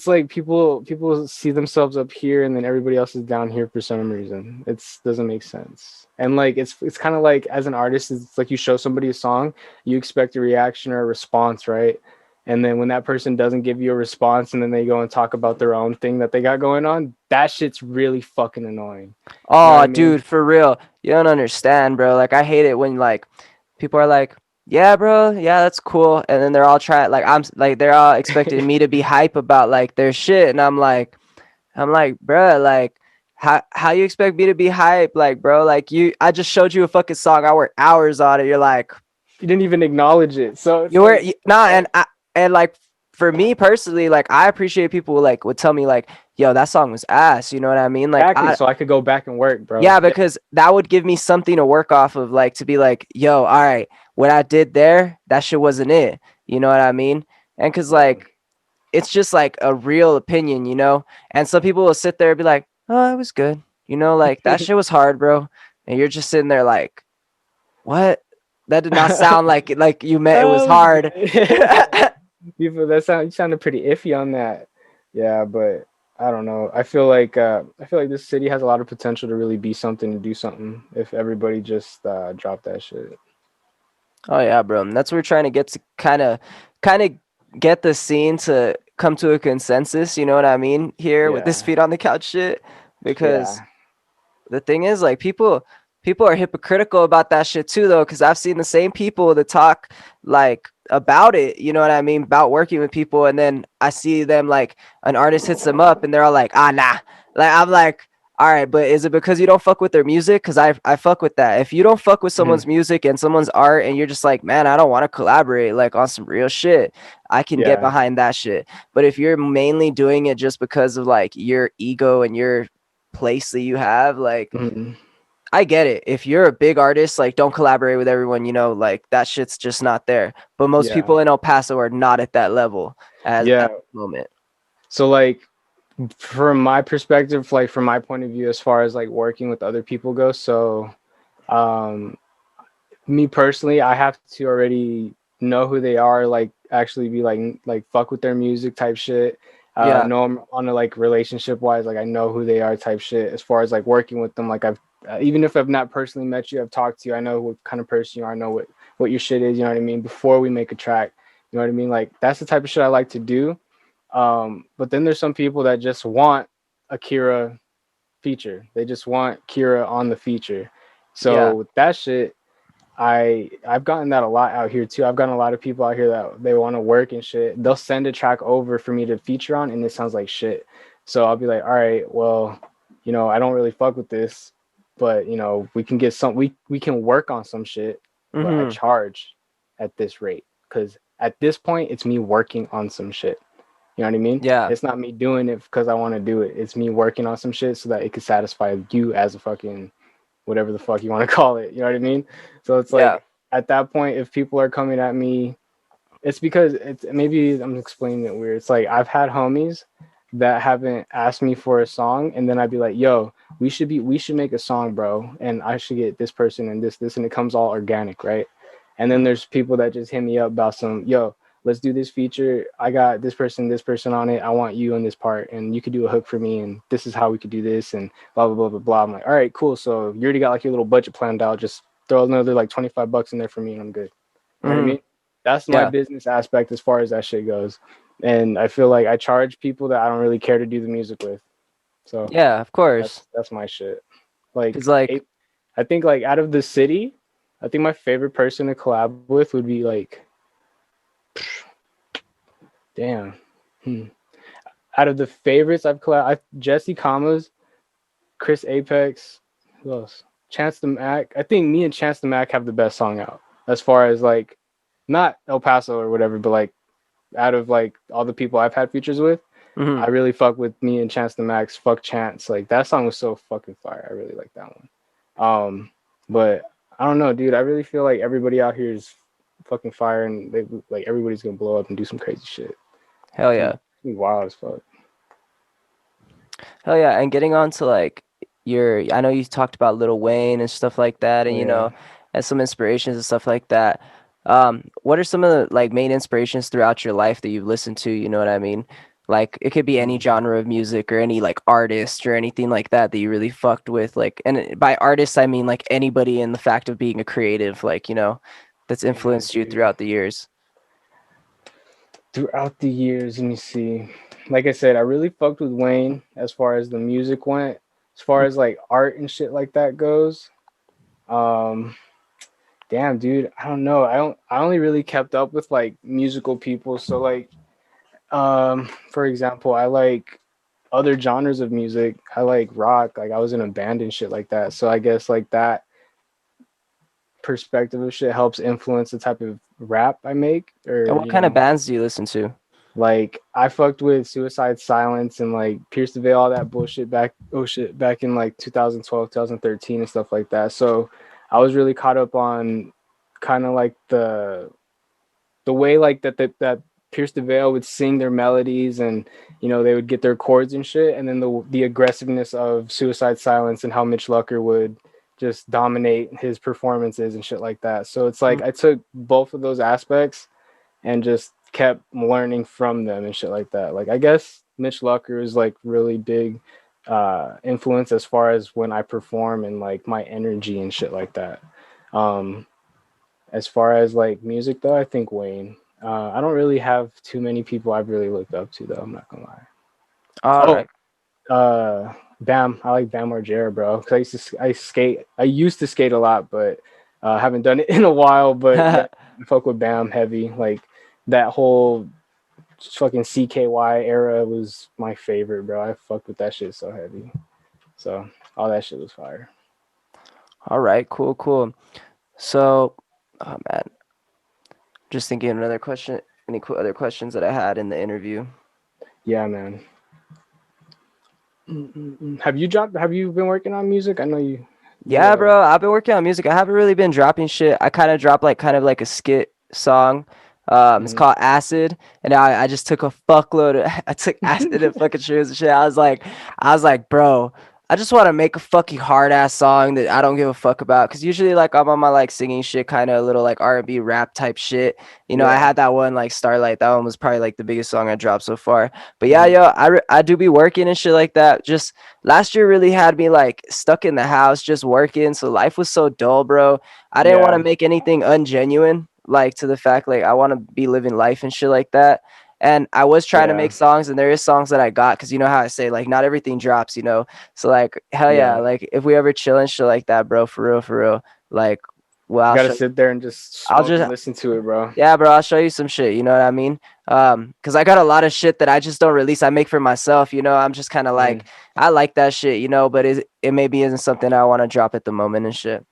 Speaker 3: like people see themselves up here and then everybody else is down here for some reason. It's doesn't make sense. And like it's kind of like as an artist, it's like you show somebody a song, you expect a reaction or a response, right? And then when that person doesn't give you a response and then they go and talk about their own thing that they got going on, that shit's really fucking annoying. You know what
Speaker 2: Oh,
Speaker 3: I mean?
Speaker 2: dude, for real. you don't understand, bro. Like I hate it when like people are like, yeah, bro, yeah, that's cool, and then they're all trying like they're all expecting me to be hype about like their shit, and I'm like, bro, like. How you expect me to be hype? Like, bro, like I just showed you a fucking song. I worked hours on it. You're like,
Speaker 3: You didn't even acknowledge it, so it's
Speaker 2: you were
Speaker 3: like,
Speaker 2: nah,
Speaker 3: what?
Speaker 2: and like for me personally, like I appreciate people who, like would tell me like, yo, that song was ass. You know what I mean? Like
Speaker 3: Exactly, so I could go back and work, bro.
Speaker 2: yeah, because that would give me something to work off of, like to be like, yo, all right, what I did there, that shit wasn't it. You know what I mean? And cause
Speaker 3: Yeah.
Speaker 2: like it's just like a real opinion, you know? And some people will sit there and be like, oh, it was good. You know, like that shit was hard, bro. And you're just sitting there like, what? That did not sound like you meant it was
Speaker 3: Oh,
Speaker 2: hard.
Speaker 3: people, you sounded pretty iffy on that. Yeah, but I don't know. I feel like this city has a lot of potential to really be something and do something if everybody just dropped that shit.
Speaker 2: Oh yeah, bro. And that's what we're trying to get to kind of get the scene to come to a consensus, you know what I mean, here with this
Speaker 3: Yeah,
Speaker 2: feet on the couch shit. Because
Speaker 3: yeah.
Speaker 2: the thing is, like people are hypocritical about that shit too, though, because I've seen the same people that talk like about it, you know what I mean, about working with people, and then I see them like an artist hits them up, and they're all like, ah, nah. Like I'm like, all right, but is it because you don't fuck with their music? Because I fuck with that. If you don't fuck with
Speaker 3: Mhm.
Speaker 2: someone's music and someone's art, and you're just like, man, I don't want to collaborate like on some real shit, I can get
Speaker 3: Yeah.
Speaker 2: behind that shit. But if you're mainly doing it just because of like your ego and your place that you have, like
Speaker 3: Mhm.
Speaker 2: I get it. If you're a big artist, like don't collaborate with everyone, you know, like that shit's just not there. But most
Speaker 3: Yeah.
Speaker 2: people in El Paso are not at that level as
Speaker 3: Yeah.
Speaker 2: at the moment.
Speaker 3: So like from my perspective, like from my point of view, as far as like working with other people goes, so um me personally, I have to already know who they are, like actually be like fuck with their music type shit.
Speaker 2: Yeah.
Speaker 3: Know them on a like relationship wise, like I know who they are type shit. As far as like working with them, like I've even if I've not personally met you, I've talked to you. I know what kind of person you are. I know what your shit is. You know what I mean? Before we make a track, you know what I mean? Like that's the type of shit I like to do. But then there's some people that just want a Kira feature. They just want Kira on the feature.
Speaker 2: Yeah.
Speaker 3: So with that shit, I've gotten that a lot out here too. I've gotten a lot of people out here that they want to work and shit. They'll send a track over for me to feature on, and it sounds like shit. So I'll be like, all right, well, I don't really fuck with this, but we can get some. We can work on some shit, but I
Speaker 2: Mhm.
Speaker 3: charge at this rate because at this point it's me working on some shit. You know what I mean?
Speaker 2: Yeah.
Speaker 3: It's not me doing it because I want to do it. It's me working on some shit so that it could satisfy you as a fucking whatever the fuck you want to call it. You know what I mean? So it's
Speaker 2: Yeah.
Speaker 3: like at that point, if people are coming at me, it's because it's maybe I'm explaining it weird. It's like I've had homies that haven't asked me for a song, and then I'd be like, "Yo, we should make a song, bro, and I should get this person and this, and it comes all organic, right?" And then there's people that just hit me up about some, "Yo, let's do this feature. I got this person on it. I want you on this part, and you could do a hook for me, and this is how we could do this, and blah blah blah blah blah." I'm like, "All right, cool. So you already got like your little budget planned out. Just throw another like $25 in there for me, and I'm good." You know what I
Speaker 2: Mhm.
Speaker 3: mean? That's my
Speaker 2: Yeah.
Speaker 3: business aspect as far as that shit goes. And I feel like I charge people that I don't really care to do the music with. So
Speaker 2: Yeah, of course.
Speaker 3: that's my shit.
Speaker 2: Cuz
Speaker 3: Like
Speaker 2: like
Speaker 3: I think like out of the city, I think my favorite person to collab with would be like damn. Hmm. Out of the favorites Jesse Commas, Chris Apex, who else? Chance the Mac. I think me and Chance the Mac have the best song out as far as like not El Paso or whatever, but like out of like all the people I've had features with, I
Speaker 2: mhm.
Speaker 3: really fuck with me and Chance the Max. Fuck Chance, like that song was so fucking fire. I really like that one. But I don't know, dude. I really feel like everybody out here is fucking fire, and they like everybody's gonna blow up and do some crazy shit.
Speaker 2: Hell
Speaker 3: It's gonna
Speaker 2: yeah.
Speaker 3: be wild as fuck.
Speaker 2: Hell yeah. And getting on to like I know you talked about Lil Wayne and stuff like that,
Speaker 3: Oh
Speaker 2: and
Speaker 3: yeah.
Speaker 2: and some inspirations and stuff like that. What are some of the like main inspirations throughout your life that you've listened to, you know what I mean? Like it could be any
Speaker 3: Mm.
Speaker 2: genre of music or any like artist or anything like that that you really fucked with. Like, and by artist I mean like anybody in the fact of being a creative, like, that's
Speaker 3: Damn,
Speaker 2: influenced you
Speaker 3: dude.
Speaker 2: throughout the years.
Speaker 3: Throughout the years, let me see. Like I said, I really fucked with Wayne as far as the music went. As far as like art and shit like that goes, Um, damn, dude, I don't know. I only really kept up with like musical people. So like, for example, I like other genres of music. I like rock. Like I was in a band and shit like that. So I guess like that perspective of shit helps influence the type of rap I make,
Speaker 2: And
Speaker 3: or
Speaker 2: what kind of bands do you listen to?
Speaker 3: like I fucked with Suicide Silence and like Pierce the Veil, all that bullshit back, oh shit, back in like 2012, 2013 and stuff like that. So I was really caught up on kind of like the way like that Pierce the Veil would sing their melodies, and you know they would get their chords and shit, and then the aggressiveness of Suicide Silence and how Mitch Lucker would just dominate his performances and shit like that. So it's
Speaker 2: Mm.
Speaker 3: like I took both of those aspects and just kept learning from them and shit like that. Like I guess Mitch Lucker is like really big influence as far as when I perform and like my energy and shit like that. Um, as far as like music though, I think Wayne. I don't really have too many people I've really looked up to though. I'm not gonna lie.
Speaker 2: All
Speaker 3: Oh,
Speaker 2: right.
Speaker 3: Bam. I like Bam Margera, bro. Cause I skate. I used to skate a lot, but haven't done it in a while. But yeah, I fuck with Bam heavy. Like that whole fucking CKY era was my favorite, bro. I fucked with that shit so heavy. So all that shit was fire.
Speaker 2: All right, cool, cool. So, oh man, just thinking of another question. Any other questions that I had in the interview?
Speaker 3: Yeah, man. Have you dropped? Have you been working on music? I know you. You.
Speaker 2: Yeah, bro, I've been working on music. I haven't really been dropping shit. I kind of dropped like kind of like a skit song. It's
Speaker 3: Mhm.
Speaker 2: called Acid, and I just took a fuckload of I took acid and fucking shrooms and shit. I was like, bro, I just want to make a fucking hard ass song that I don't give a fuck about. Cause usually like I'm on my like singing shit, kind of a little like R&B rap type shit. You know, I
Speaker 3: Yeah.
Speaker 2: had that one like Starlight. That one was probably like the biggest song I dropped so far. But yeah,
Speaker 3: Mhm.
Speaker 2: yo, I do be working and shit like that. Just last year really had me like stuck in the house just working, so life was so dull, bro. I didn't want to
Speaker 3: Yeah.
Speaker 2: make anything ungenuine, like to the fact like I want to be living life and shit like that. And I was trying to
Speaker 3: Yeah.
Speaker 2: make songs, and there is songs that I got, because you know how I say like not everything drops, you know. So like hell yeah,
Speaker 3: Yeah.
Speaker 2: like if we ever chill and shit like that, bro, for real, for real. Like, well,
Speaker 3: You
Speaker 2: I'll
Speaker 3: gotta
Speaker 2: show.
Speaker 3: sit there and just
Speaker 2: I'll
Speaker 3: smoke and
Speaker 2: just
Speaker 3: listen to it, bro.
Speaker 2: yeah, bro, I'll show you some shit. You know what I mean? Cause I got a lot of shit that I just don't release. I make for myself. You know, I'm just kind of
Speaker 3: Mhm.
Speaker 2: like, I like that shit. You know, but it maybe isn't something I want to drop at the moment and shit.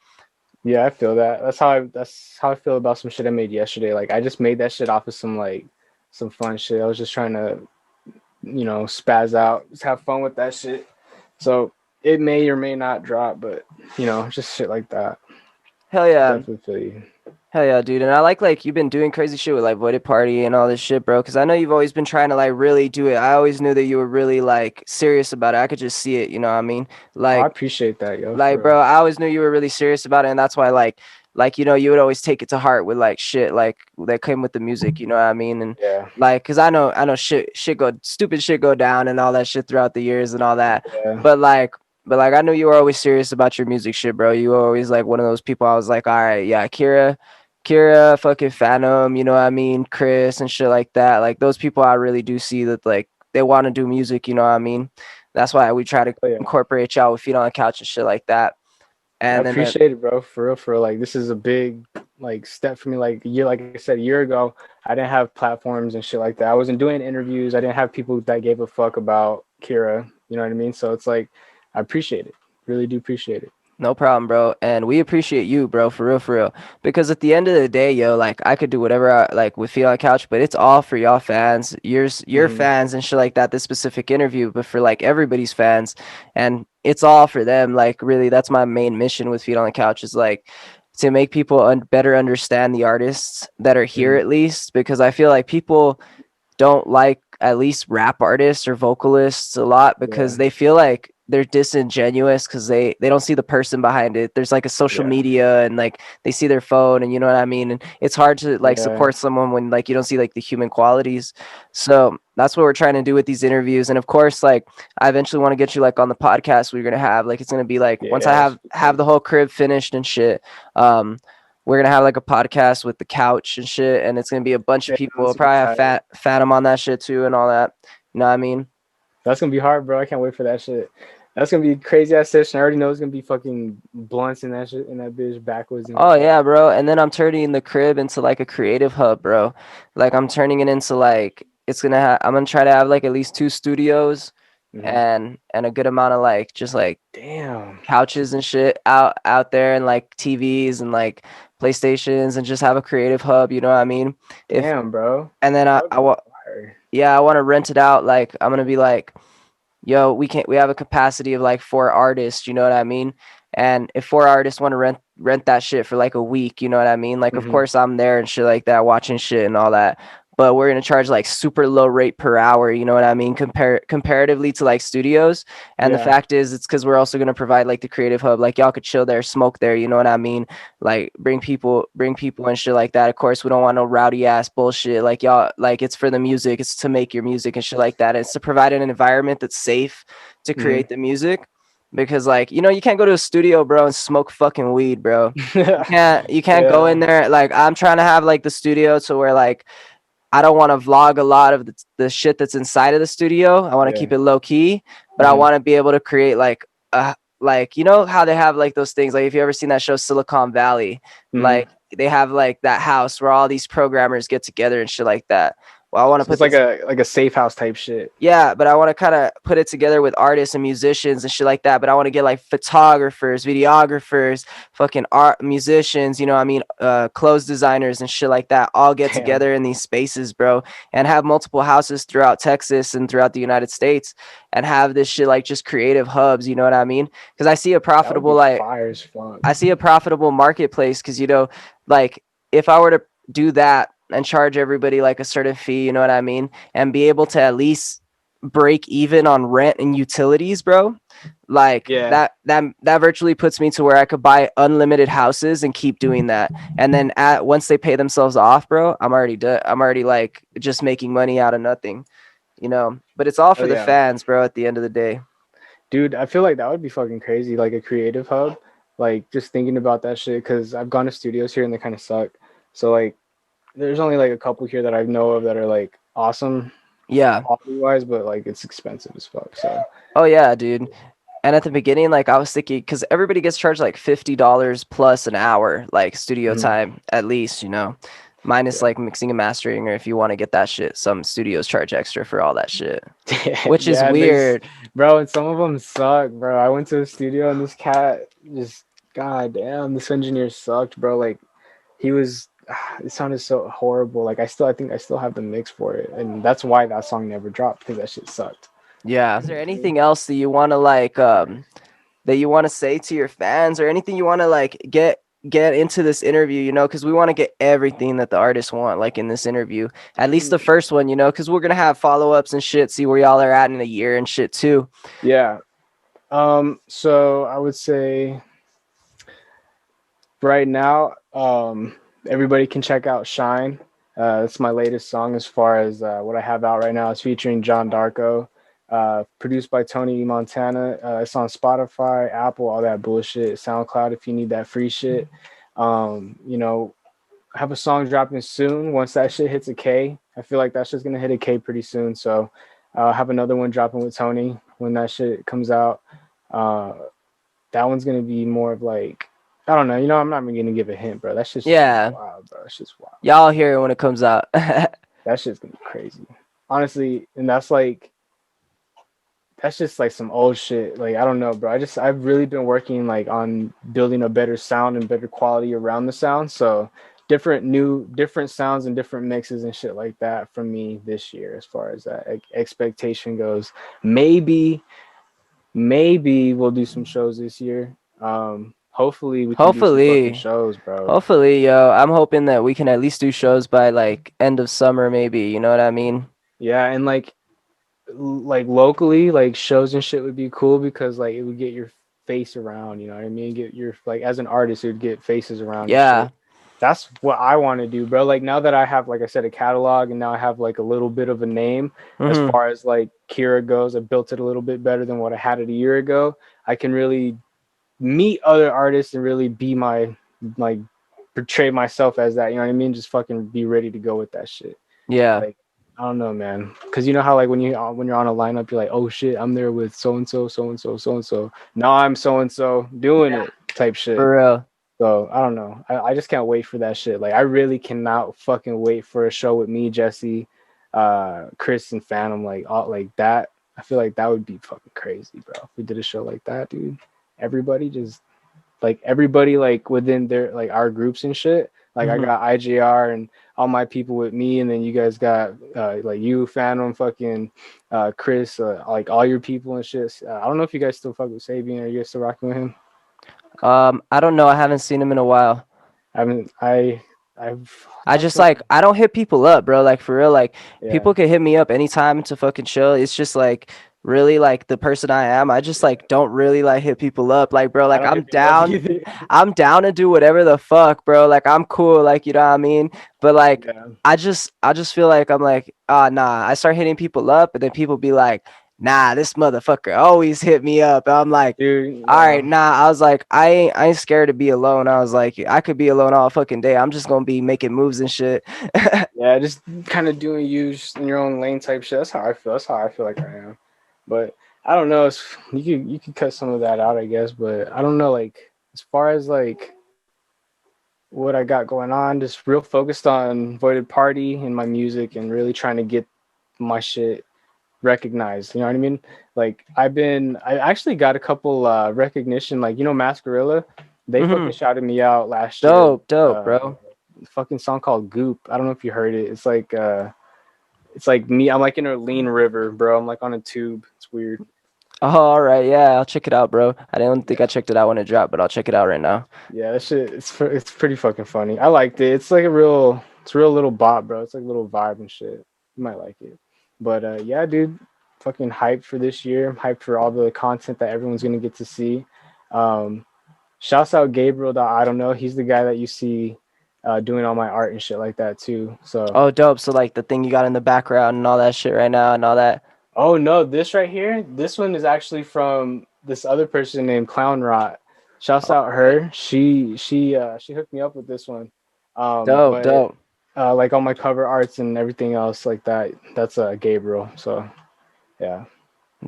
Speaker 3: Yeah, I feel that. That's how I feel about some shit I made yesterday. Like I just made that shit off of some like some fun shit. I was just trying to, spaz out, just have fun with that shit. So it may or may not drop, but just shit like that.
Speaker 2: Hell yeah.
Speaker 3: Definitely feel you.
Speaker 2: Hell yeah, dude. And I like you've been doing crazy shit with like Voided Party and all this shit, bro. Cause I know you've always been trying to like really do it. I always knew that you were really like serious about it. I could just see it. You know what I mean?
Speaker 3: Oh, I
Speaker 2: Like,
Speaker 3: appreciate that, yo,
Speaker 2: Like,
Speaker 3: for real.
Speaker 2: bro, I always knew you were really serious about it, and that's why, you know, you would always take it to heart with like shit, like that came with the music. You know what I mean? And
Speaker 3: Yeah,
Speaker 2: like, cause I know shit go stupid shit go down and all that shit throughout the years and all that.
Speaker 3: yeah,
Speaker 2: But like, I knew you were always serious about your music shit, bro. You were always like one of those people. I was like, all right, yeah, Kira, fucking Phantom, you know what I mean, Chris and shit like that. Like those people, I really do see that like they want to do music. You know what I mean? That's why we try to
Speaker 3: oh yeah.
Speaker 2: incorporate y'all with Feet on the Couch and shit like that.
Speaker 3: I
Speaker 2: And then
Speaker 3: appreciate it, bro. For real, for real. Like this is a big like step for me. Like a year, like I said, a year ago, I didn't have platforms and shit like that. I wasn't doing interviews. I didn't have people that gave a fuck about Kira. You know what I mean? So it's like I appreciate it. Really do appreciate it.
Speaker 2: no problem, bro. And we appreciate you, bro, for real, for real. Because at the end of the day, yo, like I could do whatever I like with Feet on the Couch, but it's all for y'all fans, your
Speaker 3: Hmm.
Speaker 2: fans and shit like that. This specific interview, but for like everybody's fans, and it's all for them. Like really, that's my main mission with Feet on the Couch is like to make people better understand the artists that are here
Speaker 3: Hmm.
Speaker 2: at least, because I feel like people don't like at least rap artists or vocalists a lot because
Speaker 3: Yeah,
Speaker 2: they feel like they're disingenuous because they don't see the person behind it. There's like a social
Speaker 3: yeah,
Speaker 2: media and like they see their phone and you know what I mean? And it's hard to like
Speaker 3: yeah.
Speaker 2: support someone when like you don't see like the human qualities. So that's what we're trying to do with these interviews. And of course, like I eventually want to get you like on the podcast we're gonna have. Like it's gonna be like once I
Speaker 3: Yeah,
Speaker 2: have the whole crib finished and shit. We're gonna have like a podcast with the couch and shit, and it's gonna be a bunch of
Speaker 3: yeah,
Speaker 2: people. We'll
Speaker 3: that's gonna be
Speaker 2: probably have
Speaker 3: tight.
Speaker 2: Phantom on that shit too and all that. You know what I mean?
Speaker 3: That's gonna be hard, bro. I can't wait for that shit. That's gonna be a crazy ass session. I already know it's gonna be fucking blunts in that shit in that bitch backwards and
Speaker 2: Oh
Speaker 3: like
Speaker 2: yeah, bro. And then I'm turning the crib into like a creative hub, bro. Like I'm turning it into like I'm gonna try to have like at least two studios
Speaker 3: mhm.
Speaker 2: and a good amount of like just like
Speaker 3: Damn.
Speaker 2: couches and shit out there and like TVs and like PlayStations and just have a creative hub, you know what I mean? If
Speaker 3: Damn, bro.
Speaker 2: and then
Speaker 3: That would
Speaker 2: I
Speaker 3: be
Speaker 2: want
Speaker 3: fire.
Speaker 2: yeah, I want to rent it out. Like I'm gonna be like, yo, we have a capacity of like 4 artists, you know what I mean? And if 4 artists want to rent that shit for like a week, you know what I mean? Like of
Speaker 3: Hmm.
Speaker 2: course I'm there and shit like that, watching shit and all that. But we're gonna charge like super low rate per hour, you know what I mean? Comparatively to like studios. And the
Speaker 3: Yeah.
Speaker 2: fact is it's because we're also gonna provide like the creative hub. Like y'all could chill there, smoke there, you know what I mean? Like bring people and shit like that. Of course we don't want no rowdy ass bullshit. Like y'all like it's for the music, it's to make your music and shit like that. It's to provide an environment that's safe to
Speaker 3: Hmm.
Speaker 2: create the music because like you can't go to a studio bro and smoke fucking weed bro. You can't go in
Speaker 3: Yeah.
Speaker 2: there. Like I'm trying to have like the studio to where like I don't want to vlog a lot of the shit that's inside of the studio. I want to keep
Speaker 3: Yeah.
Speaker 2: it low key, but I
Speaker 3: Hmm.
Speaker 2: want to be able to create like how they have like those things like if you ever seen that show Silicon Valley,
Speaker 3: Hmm.
Speaker 2: like they have like that house where all these programmers get together and shit like that. Well, I want to
Speaker 3: So
Speaker 2: put
Speaker 3: it's like
Speaker 2: this.
Speaker 3: a safe house type shit.
Speaker 2: Yeah, but I want to kind of put it together with artists and musicians and shit like that. But I want to get like photographers, videographers, fucking art musicians, you know, what I mean, clothes designers and shit like that all get
Speaker 3: Damn.
Speaker 2: together in these spaces, bro, and have multiple houses throughout Texas and throughout the United States and have this shit like just creative hubs, you know what I mean? Because
Speaker 3: That would be fire as fuck.
Speaker 2: I see a profitable marketplace because like if I were to do that and charge everybody like a certain fee, you know what I mean, and be able to at least break even on rent and utilities, bro. Like
Speaker 3: Yeah.
Speaker 2: that virtually puts me to where I could buy unlimited houses and keep doing that. And then once they pay themselves off, bro, I'm already done. I'm already like just making money out of nothing, you know. But it's all
Speaker 3: Oh
Speaker 2: for the
Speaker 3: yeah.
Speaker 2: fans, bro, at the end of the day.
Speaker 3: Dude, I feel like that would be fucking crazy, like a creative hub. Like just thinking about that shit, because I've gone to studios here and they kind of suck. So like, there's only like a couple here that I know of that are like awesome
Speaker 2: Yeah.
Speaker 3: quality wise, but like it's expensive as fuck. So
Speaker 2: Oh yeah, dude. And at the beginning, like I was thinking, because everybody gets charged like $50 plus an hour, like studio
Speaker 3: mhm,
Speaker 2: time at least, minus
Speaker 3: yeah,
Speaker 2: like mixing and mastering, or if you want to get that shit, some studios charge extra for all that shit, which is
Speaker 3: yeah, and there's
Speaker 2: weird.
Speaker 3: bro, and some of them suck, bro. I went to the studio and this cat just, god damn, this engineer sucked, bro. Like he was, it sounded so horrible. Like I think I still have the mix for it, and that's why that song never dropped because that shit sucked.
Speaker 2: Yeah. Is there anything else that you want to like that you want to say to your fans, or anything you want to like get into this interview, because we want to get everything that the artists want like in this interview, at least the first one, because we're gonna have follow-ups and shit, see where y'all are at in a year and shit too.
Speaker 3: Yeah. So I would say right now, everybody can check out Shine. It's my latest song as far as what I have out right now. It's featuring John Darko, produced by Tony Montana. It's on Spotify, Apple, all that bullshit, SoundCloud if you need that free shit. You know, I have a song dropping soon. Once that shit hits a K, I feel like that shit's gonna hit a K pretty soon. So I'll have another one dropping with Tony when that shit comes out. Uh, that one's gonna be more of like, I don't know. You know, I'm not even gonna give a hint, bro. That shit's just gonna be
Speaker 2: Yeah,
Speaker 3: wild, bro. It's just wild.
Speaker 2: y'all hear it when it comes out.
Speaker 3: That shit's gonna be crazy, honestly. And that's like, that's just like some old shit. Like I don't know, bro. I've really been working like on building a better sound and better quality around the sound. So different sounds and different mixes and shit like that from me this year as far as that expectation goes. Maybe we'll do some shows this year. Hopefully we can do some fucking
Speaker 2: hopefully
Speaker 3: shows, bro.
Speaker 2: hopefully yo, I'm hoping that we can at least do shows by like end of summer maybe, you know what I mean?
Speaker 3: Yeah, and like locally, like shows and shit would be cool because like it would get your face around, you know what I mean? Get your, like, as an artist, it would get faces around and
Speaker 2: Yeah.
Speaker 3: shit. That's what I want to do, bro. Like now that I have, like I said, a catalog, and now I have like a little bit of a name as
Speaker 2: Mm-hmm.
Speaker 3: far as like Kira goes, I built it a little bit better than what I had it a year ago. I can really meet other artists and really be my, like, portray myself as that, you know what I mean? Just fucking be ready to go with that shit.
Speaker 2: Yeah.
Speaker 3: Like I don't know, man. Cause you know how like when you're on a lineup, you're like, oh shit, I'm there with so and so, so and so, so and so. Now I'm so and so doing it type shit.
Speaker 2: For real.
Speaker 3: So I don't know. I just can't wait for that shit. Like I really cannot fucking wait for a show with me, Jesse, Chris, and Phantom. Like all like that. I feel like that would be fucking crazy, bro. If we did a show like that, dude. Everybody just like everybody like within their like our groups and shit. Like I
Speaker 2: Mhm.
Speaker 3: got IJR and all my people with me, and then you guys got like you, Phantom, fucking Chris, like all your people and shit. I don't know if you guys still fuck with Sabian. Are you guys still rocking with him?
Speaker 2: I don't know. I haven't seen him in a while.
Speaker 3: I haven't. I've
Speaker 2: I
Speaker 3: talked
Speaker 2: just
Speaker 3: to
Speaker 2: like
Speaker 3: him.
Speaker 2: I don't hit people up, bro. Like for real, like
Speaker 3: Yeah,
Speaker 2: people can hit me up anytime to fucking chill. It's just like really like the person I am. I just
Speaker 3: yeah.
Speaker 2: like don't really like hit people up. Like bro,
Speaker 3: I
Speaker 2: like
Speaker 3: don't hit people up either.
Speaker 2: I'm down to do whatever the fuck, bro. Like I'm cool, like you know what I mean? But like
Speaker 3: Yeah,
Speaker 2: I just feel like I'm like, nah. I start hitting people up and then people be like, nah, this motherfucker always hit me up. And I'm like,
Speaker 3: dude.
Speaker 2: all right,
Speaker 3: Yeah,
Speaker 2: nah. I was like, I ain't scared to be alone. I was like, I could be alone all fucking day. I'm just gonna be making moves and shit.
Speaker 3: yeah. Just kind of doing you just in your own lane type shit. That's how I feel. That's how I feel like I am. But I don't know. You could cut some of that out, I guess. But I don't know. Like as far as like what I got going on, just real focused on Voided Party and my music, and really trying to get my shit recognized. You know what I mean? Like I actually got a couple recognition. Like you know, Mascarilla, they fucking
Speaker 2: Hmm.
Speaker 3: shouted me out last year.
Speaker 2: Dope, dope, bro.
Speaker 3: Fucking song called Goop. I don't know if you heard it. It's like me. I'm like in a lean river, bro. I'm like on a tube. It's weird.
Speaker 2: Oh, all right, yeah, I'll check it out, bro. I don't think I
Speaker 3: Yeah,
Speaker 2: checked it out when it dropped, but I'll check it out right now.
Speaker 3: yeah. That shit. It's pretty fucking funny. I liked it. It's a real little bop, bro. It's like a little vibe and shit. You might like it. But yeah, dude. Fucking hyped for this year. I'm hyped for all the content that everyone's gonna get to see. Um, Shouts out Gabriel. That I don't know. He's the guy that you see doing all my art and shit like that too. So,
Speaker 2: Oh, dope. So like the thing you got in the background and all that shit right now and all that.
Speaker 3: oh no, this right here, this one is actually from this other person named Clown Rot. Shouts
Speaker 2: Oh,
Speaker 3: out her. She hooked me up with this one.
Speaker 2: dope,
Speaker 3: But
Speaker 2: dope.
Speaker 3: like all my cover arts and everything else like that, that's Gabriel. So yeah,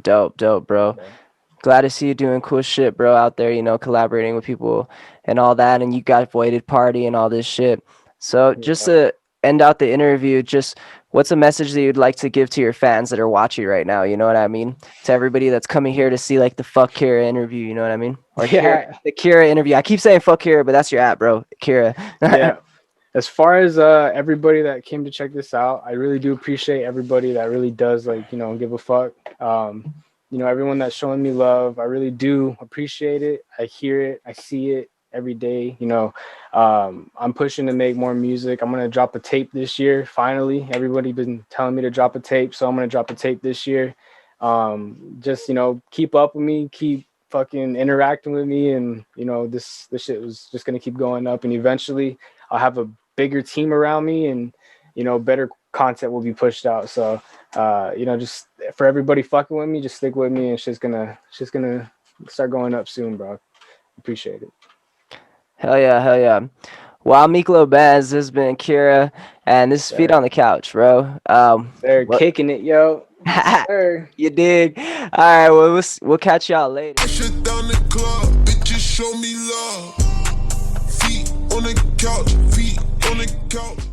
Speaker 2: Dope, dope, bro.
Speaker 3: yeah,
Speaker 2: Glad to see you doing cool shit, bro, out there, collaborating with people and all that. And you got Voided Party and all this shit. So just
Speaker 3: yeah.
Speaker 2: to end out the interview, just what's a message that you'd like to give to your fans that are watching right now? You know what I mean? To everybody that's coming here to see like the Fuck Kira interview, you know what I mean? Or Kira,
Speaker 3: Yeah.
Speaker 2: the Kira interview. I keep saying Fuck Kira, but that's your app, bro. Kira.
Speaker 3: Yeah. As far as everybody that came to check this out, I really do appreciate everybody that really does like, give a fuck. Everyone that's showing me love, I really do appreciate it. I hear it, I see it every day. I'm pushing to make more music. I'm gonna drop a tape this year. Finally, everybody been telling me to drop a tape, so I'm gonna drop a tape this year. Just keep up with me, keep fucking interacting with me, and this shit was just gonna keep going up, and eventually I'll have a bigger team around me, and better content will be pushed out. So just for everybody fucking with me, just stick with me, and shit's gonna start going up soon, bro. Appreciate it.
Speaker 2: Hell yeah, hell yeah. Well, Miklo Baz, this has been Kira, and this is Feet
Speaker 3: Sir,
Speaker 2: on the Couch, bro.
Speaker 3: they're
Speaker 2: What?
Speaker 3: kicking it, yo. Yes, sir.
Speaker 2: You dig? All right, well, we'll catch y'all later.
Speaker 1: Shut down the club, bitches show me love. Feet on the couch, feet on the couch.